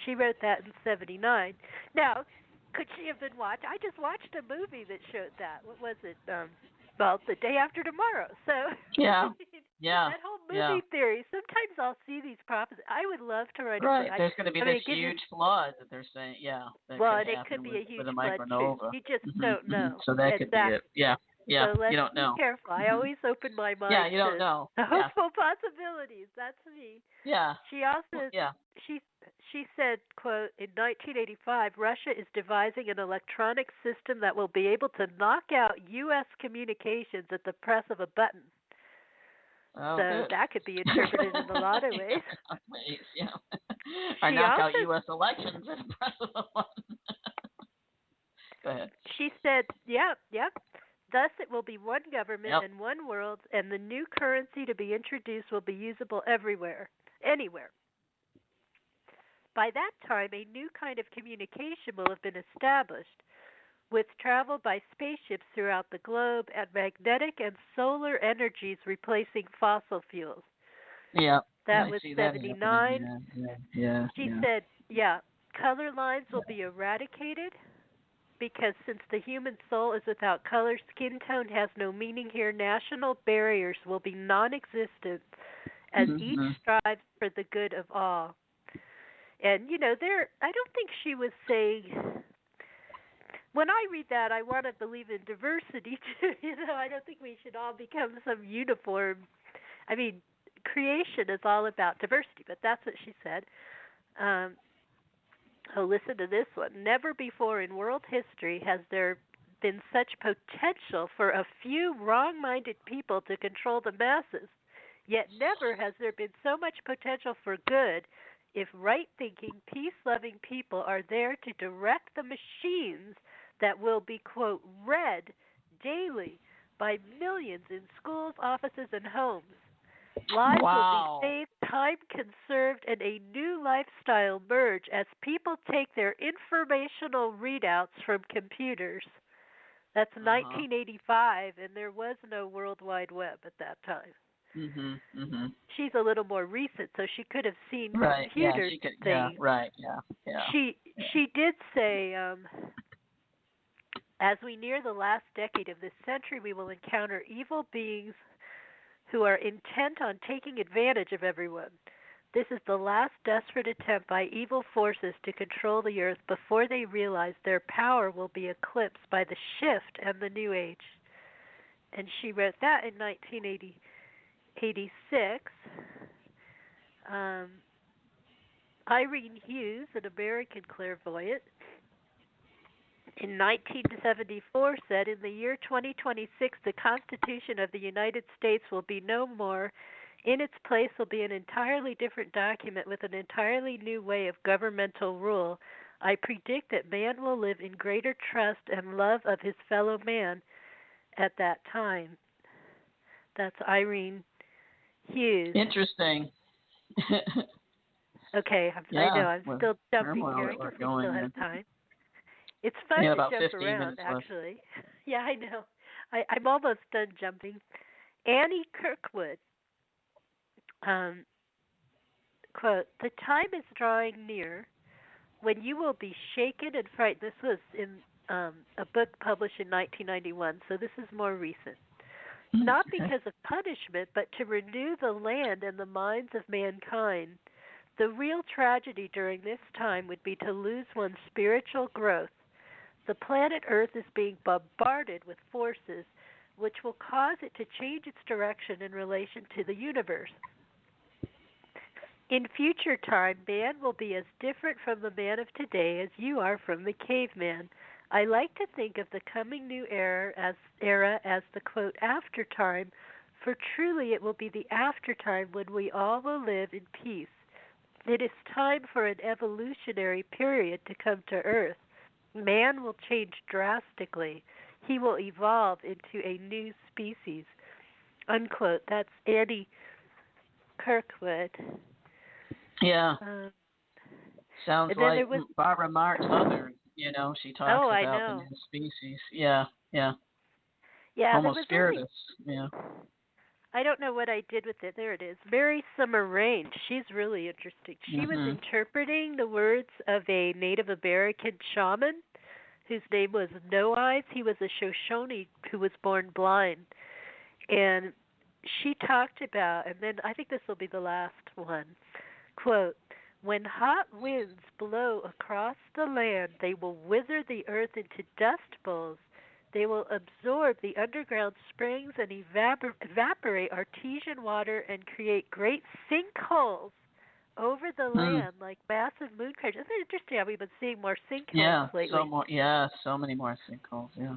She wrote that in 1979. Now, could she have been watched? I just watched a movie that showed that. What was it? The Day After Tomorrow. So yeah. Yeah. That whole Yeah. movie theory. Sometimes I'll see these prophecies. I would love to write a book. Right. There's going to be I mean, this it gives you. huge flood that they're saying, yeah, that Well, could and it could happen be a with huge a flood too. micronova. You just Hmm. don't Hmm. know So that could be it. exactly. Yeah. Yeah. So You let's don't be know. careful. I Hmm. always open my Yeah. mind You don't to know. Yeah. hopeful possibilities. That's me. Yeah. She also Yeah. she she said, quote, in 1985, Russia is devising an electronic system that will be able to knock out U.S. communications at the press of a button. Oh, So good. that could be interpreted in a lot of ways. Ways, yeah. Or She knock out also U.S. elections and press the button. Go ahead. she said, yep. Thus it will be one government Yep. and one world, and the new currency to be introduced will be usable everywhere, anywhere. By that time, a new kind of communication will have been established, with travel by spaceships throughout the globe and magnetic and solar energies replacing fossil fuels. Yeah. That I was see that happening. 79. Yeah. Yeah. Yeah. She Yeah. said, color lines will be eradicated because since the human soul is without color, skin tone has no meaning here. National barriers will be non existent as each Mm-hmm. strives for the good of all. And, I don't think she was saying when I read that, I want to believe in diversity too. I don't think we should all become some uniform. I mean, creation is all about diversity, but that's what she said. Um, listen to this one. Never before in world history has there been such potential for a few wrong-minded people to control the masses. Yet never has there been so much potential for good if right-thinking, peace-loving people are there to direct the machines that will be, quote, read daily by millions in schools, offices, and homes. Lives will be Wow. saved, time conserved, and a new lifestyle merge as people take their informational readouts from computers. That's Uh-huh. 1985, and there was no World Wide Web at that time. Mhm. Mhm. She's a little more recent, so she could have seen Right. Yeah. computer She could. Yeah. things. Right. Yeah. Yeah. She Yeah. she did say, as we near the last decade of this century, we will encounter evil beings who are intent on taking advantage of everyone. This is the last desperate attempt by evil forces to control the earth before they realize their power will be eclipsed by the shift and the new age. And she wrote that in 1986. Irene Hughes, an American clairvoyant, in 1974 said, in the year 2026, the Constitution of the United States will be no more. In its place will be an entirely different document with an entirely new way of governmental rule. I predict that man will live in greater trust and love of his fellow man at that time. That's Irene Hughes. Interesting. Okay, I know Yeah. I'm With still jumping turmoil here. I that we're guess we still going have in. time. It's We fun got to about jump 15 around, minutes left. actually. Yeah, I know. I'm almost done jumping. Annie Kirkwood, um, quote, the time is drawing near when you will be shaken and frightened. This was in a book published in 1991, so this is more recent. Not Okay. because of punishment, but to renew the land and the minds of mankind. The real tragedy during this time would be to lose one's spiritual growth. The planet Earth is being bombarded with forces which will cause it to change its direction in relation to the universe. In future time, man will be as different from the man of today as you are from the caveman. I like to think of the coming new era as the quote after time, for truly it will be the after time when we all will live in peace. It is time for an evolutionary period to come to Earth. Man will change drastically. He will evolve into a new species. Unquote. That's Annie Kirkwood. Yeah. Um, Sounds and then like there was, Barbara Marx Southern. She talks oh, I about the know. new species. Yeah. Yeah. Yeah, there Almost was only, spiritus. Yeah. I don't know what I did with it. There it is. Mary Summer Rain. She's really interesting. She was Mhm. interpreting the words of a Native American shaman whose name was No Eyes. He was a Shoshone who was born blind. And she talked about, and then I think this will be the last one. Quote, when hot winds blow across the land, they will wither the earth into dust bowls. They will absorb the underground springs and evaporate artesian water and create great sinkholes over the Hmm. land like massive moon craters. Isn't it interesting how we've been seeing more sinkholes Yeah. So lately? more. Yeah. So many more sinkholes. Yeah.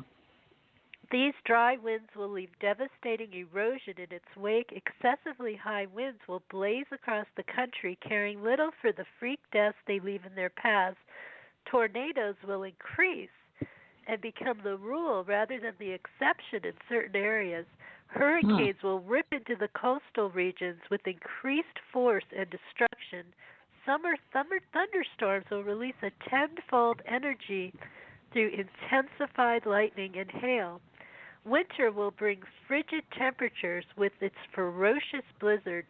These dry winds will leave devastating erosion in its wake. Excessively high winds will blaze across the country, caring little for the freak deaths they leave in their paths. Tornadoes will increase and become the rule rather than the exception in certain areas. Hmm. Hurricanes will rip into the coastal regions with increased force and destruction. Summer thunderstorms will release a tenfold energy through intensified lightning and hail. Winter will bring frigid temperatures with its ferocious blizzard,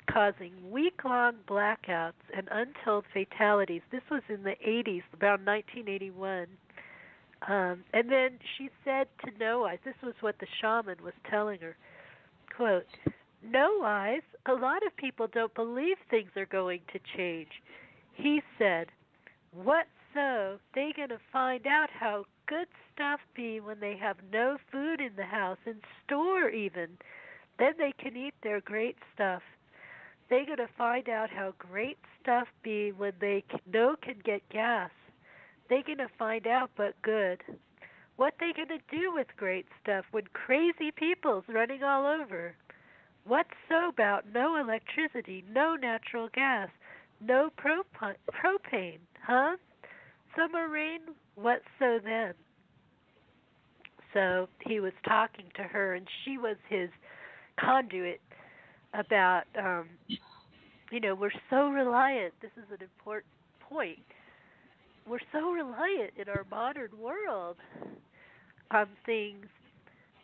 causing week-long blackouts and untold fatalities. This was in the 80s, around 1981. And then she said to No Eyes, this was what the shaman was telling her, quote, No Eyes, a lot of people don't believe things are going to change. He said, what so? They gonna find out how good stuff be when they have no food in the house, in store even. Then they can eat their great stuff. They gonna find out how great stuff be when they no can get gas. They gonna find out but good. What they gonna do with great stuff when crazy people's running all over? What's so about no electricity, no natural gas, no propane, huh? Summer rain, what so then? So he was talking to her, and she was his conduit about, we're so reliant. This is an important point. We're so reliant in our modern world on things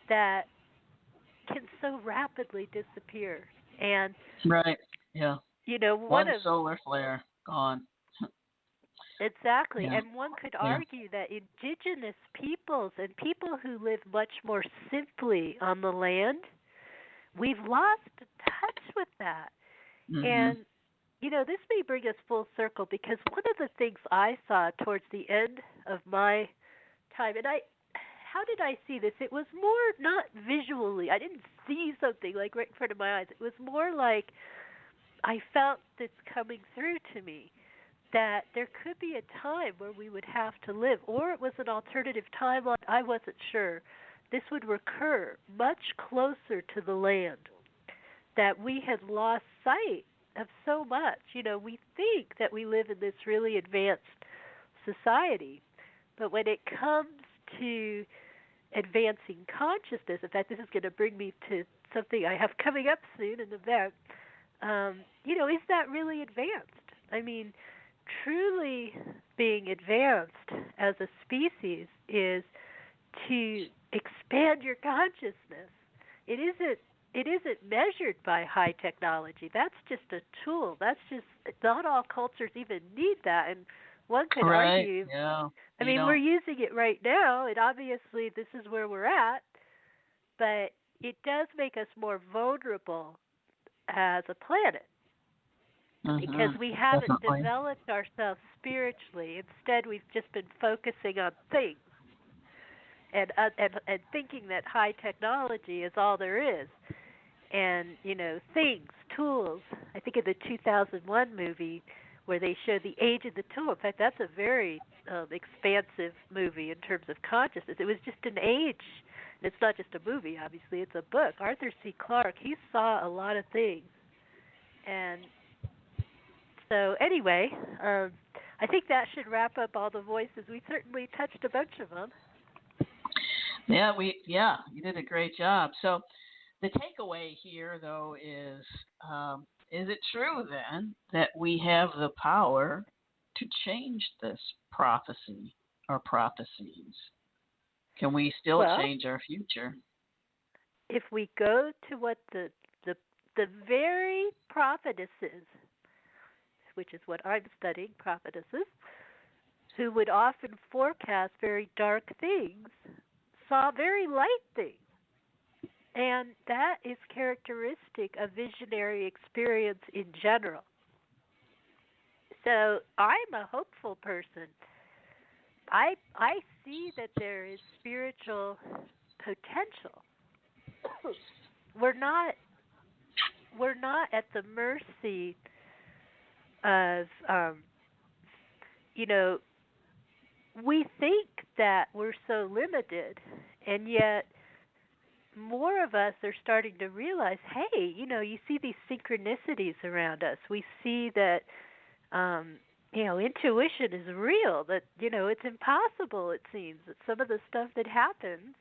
that can so rapidly disappear. And, Right. Yeah. one One of solar flare gone. exactly, Yeah. and one could Yeah. argue that indigenous peoples and people who live much more simply on the land, we've lost touch with that. Mhm. And, this may bring us full circle because one of the things I saw towards the end of my time, and how did I see this? It was more not visually. I didn't see something like right in front of my eyes. It was more like I felt this coming through to me that there could be a time where we would have to live, or it was an alternative timeline. I wasn't sure. This would recur much closer to the land, that we had lost sight of so much. We think that we live in this really advanced society, but when it comes to advancing consciousness, in fact, this is going to bring me to something I have coming up soon, an event. Is that really advanced? I mean, truly being advanced as a species is to expand your consciousness. It isn't measured by high technology. That's just a tool. That's just not all cultures even need that. And one could Right. argue, Yeah. I You mean, we're don't. using it right now, and obviously this is where we're at, but it does make us more vulnerable as a planet because Mhm. we haven't Definitely. developed ourselves spiritually. Instead, we've just been focusing on things and thinking that high technology is all there is. And things, tools. I think of the 2001 movie where they show the age of the tool. In fact, that's a very expansive movie in terms of consciousness. It was just an age. And it's not just a movie, obviously. It's a book. Arthur C. Clarke, he saw a lot of things. And so, anyway, I think that should wrap up all the voices. We certainly touched a bunch of them. Yeah, you did a great job. So the takeaway here, though, is it true then that we have the power to change this prophecy or prophecies? Can we still Well, change our future? if we go to what the the very prophetesses, which is what I'm studying, prophetesses, who would often forecast very dark things, saw very light things. And that is characteristic of visionary experience in general. So I'm a hopeful person. I see that there is spiritual potential. we're not we're not at the mercy of you know we think that we're so limited, and yet more of us are starting to realize, hey, you see these synchronicities around us. We see that um intuition is real, that it's impossible, it seems, that some of the stuff that happens,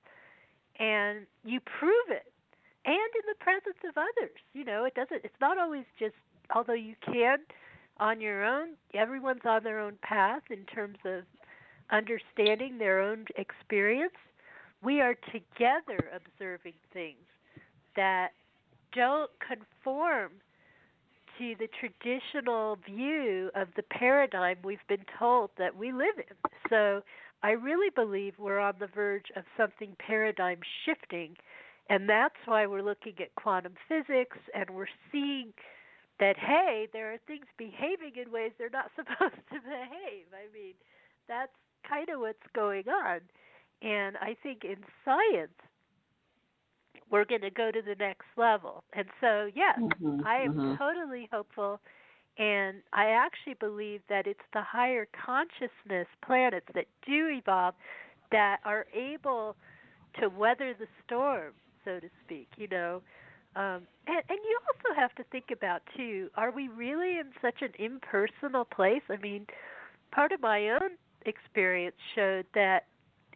and you prove it, and in the presence of others. It's not always just, although you can on your own. Everyone's on their own path in terms of understanding their own experience. We are together observing things that don't conform to the traditional view of the paradigm we've been told that we live in. So I really believe we're on the verge of something paradigm shifting, and that's why we're looking at quantum physics, and we're seeing that, hey, there are things behaving in ways they're not supposed to behave. I mean, that's kind of what's going on. And I think in science, we're going to go to the next level. And so, yes, I am totally hopeful, and I actually believe that it's the higher consciousness planets that do evolve that are able to weather the storm, so to speak. And you also have to think about, too, are we really in such an impersonal place? I mean, part of my own experience showed that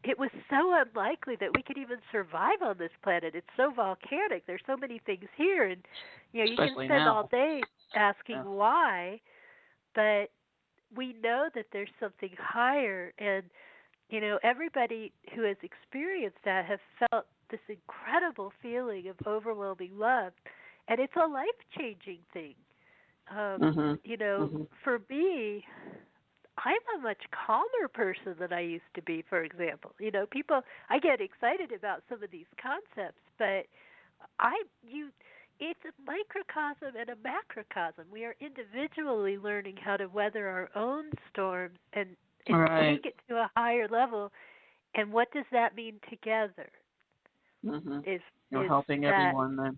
it was so unlikely that we could even survive on this planet. It's so volcanic. There's so many things here, and you Especially can spend now. all day asking why, but we know that there's something higher, and everybody who has experienced that has felt this incredible feeling of overwhelming love, and it's a life-changing thing. For me, I'm a much calmer person than I used to be, for example. I get excited about some of these concepts, but it's a microcosm and a macrocosm. We are individually learning how to weather our own storms and take it to a higher level. And what does that mean together? You're helping everyone then.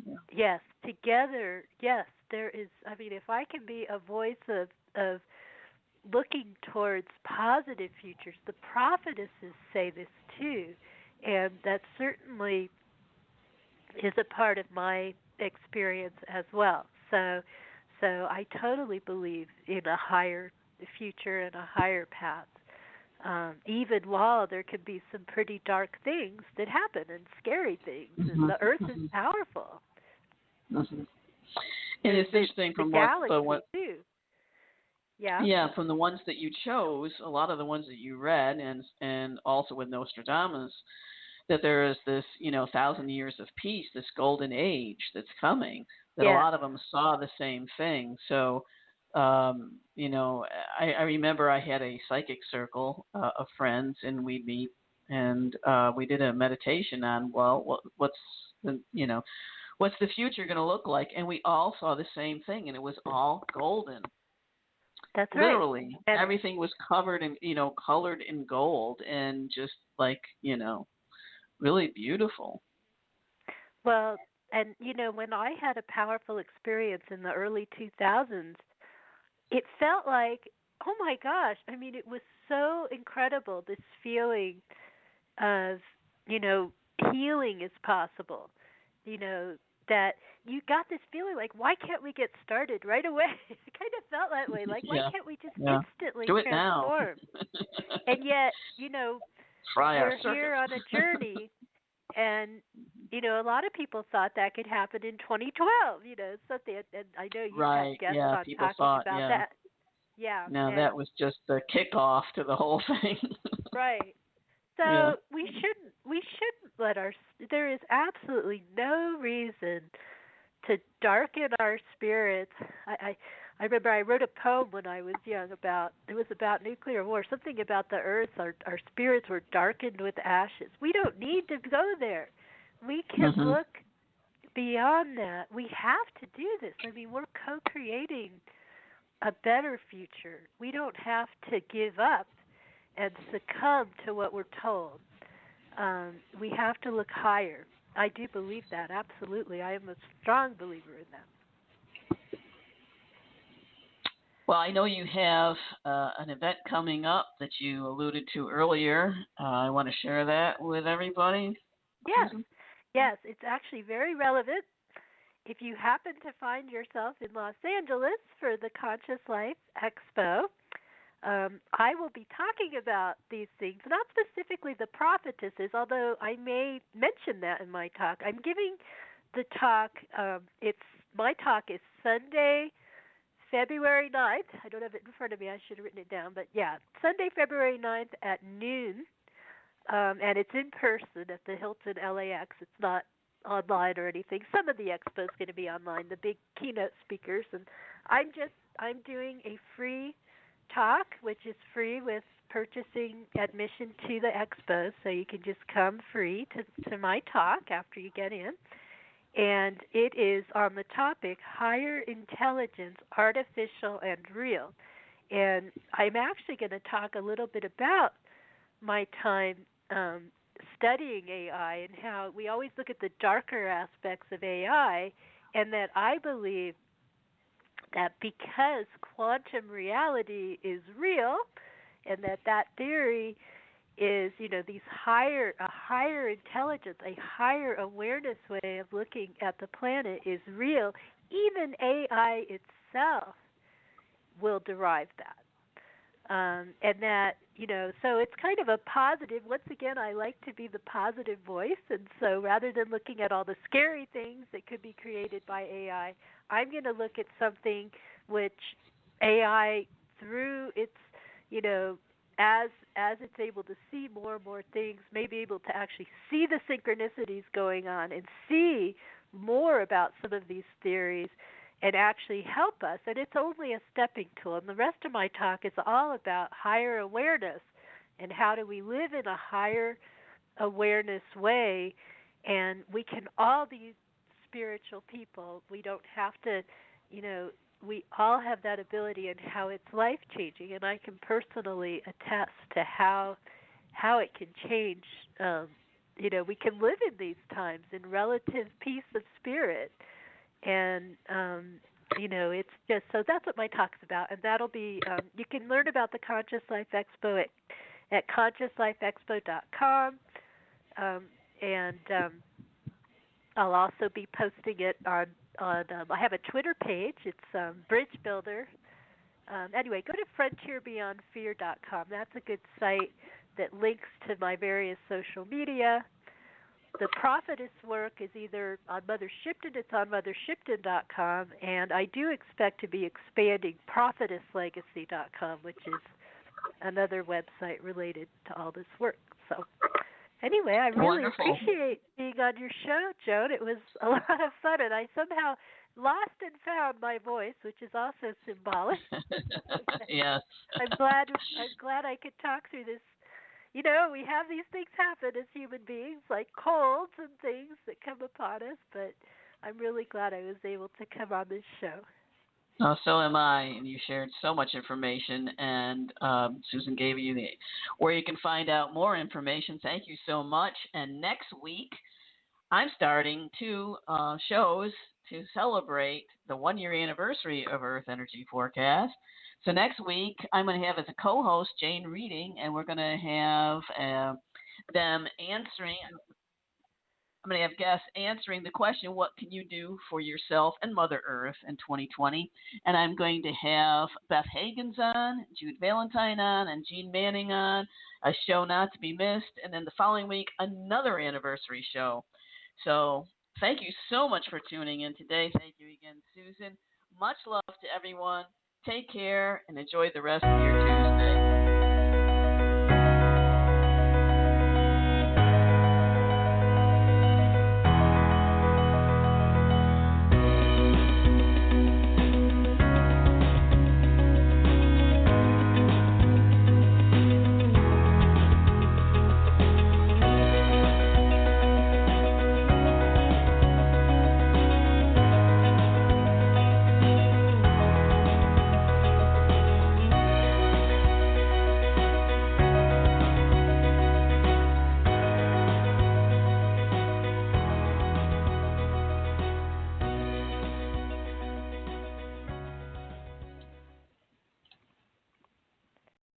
Yeah. Yes, together, yes, there is. I mean, if I can be a voice of looking towards positive futures, the prophetesses say this too, and that certainly is a part of my experience as well. So I totally believe in a higher future and a higher path. Even while there can be some pretty dark things that happen and scary things, and the Earth is powerful. And it's interesting from what too. Yeah, from the ones that you chose, a lot of the ones that you read, and also with Nostradamus, that there is this 1,000 years of peace, this golden age that's coming. That a lot of them saw the same thing. So, I remember I had a psychic circle of friends, and we'd meet, and we did a meditation on what's the future going to look like, and we all saw the same thing, and it was all golden. That's literally right. everything was covered in colored in gold, and just really beautiful. Well, and when I had a powerful experience in the early 2000s, it felt like, oh my gosh, I mean, it was so incredible, this feeling of healing is possible, that you got this feeling like, why can't we get started right away? It kind of felt that way, like, why can't we just instantly do it transform? And yet, we're here on a journey, and a lot of people thought that could happen in 2012. Something, and I know you had guests on talking about that. Yeah. Now that was just the kickoff to the whole thing. Right. So we shouldn't let there is absolutely no reason to darken our spirits. I remember I wrote a poem when I was young it was about nuclear war, something about the earth. Our spirits were darkened with ashes. We don't need to go there. We can look beyond that. We have to do this. I mean, we're co-creating a better future. We don't have to give up and succumb to what we're told. We have to look higher. I do believe that, absolutely. I am a strong believer in that. Well, I know you have an event coming up that you alluded to earlier. I want to share that with everybody. Yes, yes, it's actually very relevant. If you happen to find yourself in Los Angeles for the Conscious Life Expo, I will be talking about these things, not specifically the prophetesses, although I may mention that in my talk. I'm giving the talk, my talk is Sunday, February 9th. I don't have it in front of me. I should have written it down. But, yeah, Sunday, February 9th at noon, and it's in person at the Hilton LAX. It's not online or anything. Some of the expo is going to be online, the big keynote speakers. And I'm doing a free talk, which is free with purchasing admission to the expo. So you can just come free to my talk after you get in. And it is on the topic Higher Intelligence, Artificial and Real. And I'm actually going to talk a little bit about my time studying AI and how we always look at the darker aspects of AI, and that I believe that because quantum reality is real and that theory is, a higher intelligence, a higher awareness way of looking at the planet is real, even AI itself will derive that. And that, so it's kind of a positive. Once again, I like to be the positive voice. And so rather than looking at all the scary things that could be created by AI, I'm going to look at something which AI, through its, as it's able to see more and more things, may be able to actually see the synchronicities going on and see more about some of these theories and actually help us. And it's only a stepping tool. And the rest of my talk is all about higher awareness and how do we live in a higher awareness way. And we can all be spiritual people. We don't have to, we all have that ability and how it's life-changing. And I can personally attest to how it can change. We can live in these times in relative peace of spirit. And, it's just, so that's what my talk's about. And that'll be, you can learn about the Conscious Life Expo at consciouslifeexpo.com. I'll also be posting it on I have a Twitter page. It's Bridge Builder. Anyway, go to frontierbeyondfear.com. That's a good site that links to my various social media. The Prophetess work is either on Mother Shipton, it's on mothershipton.com, and I do expect to be expanding prophetesslegacy.com, which is another website related to all this work. So anyway, I really appreciate being on your show, Joan. It was a lot of fun, and I somehow lost and found my voice, which is also symbolic. Yes. I'm glad I could talk through this. We have these things happen as human beings, like colds and things that come upon us, but I'm really glad I was able to come on this show. Oh, so am I, and you shared so much information, and Susan gave you where you can find out more information. Thank you so much. And next week, I'm starting 2 shows to celebrate the 1-year anniversary of Earth Energy Forecast. So next week, I'm going to have as a co-host Jane Reading, and we're going to have them answering. I'm going to have guests answering the question, what can you do for yourself and Mother Earth in 2020? And I'm going to have Beth Hagins on, Jude Valentine on, and Jean Manning on, a show not to be missed. And then the following week, another anniversary show. So thank you so much for tuning in today. Thank you again, Susan. Much love to everyone. Take care and enjoy the rest of your Tuesday.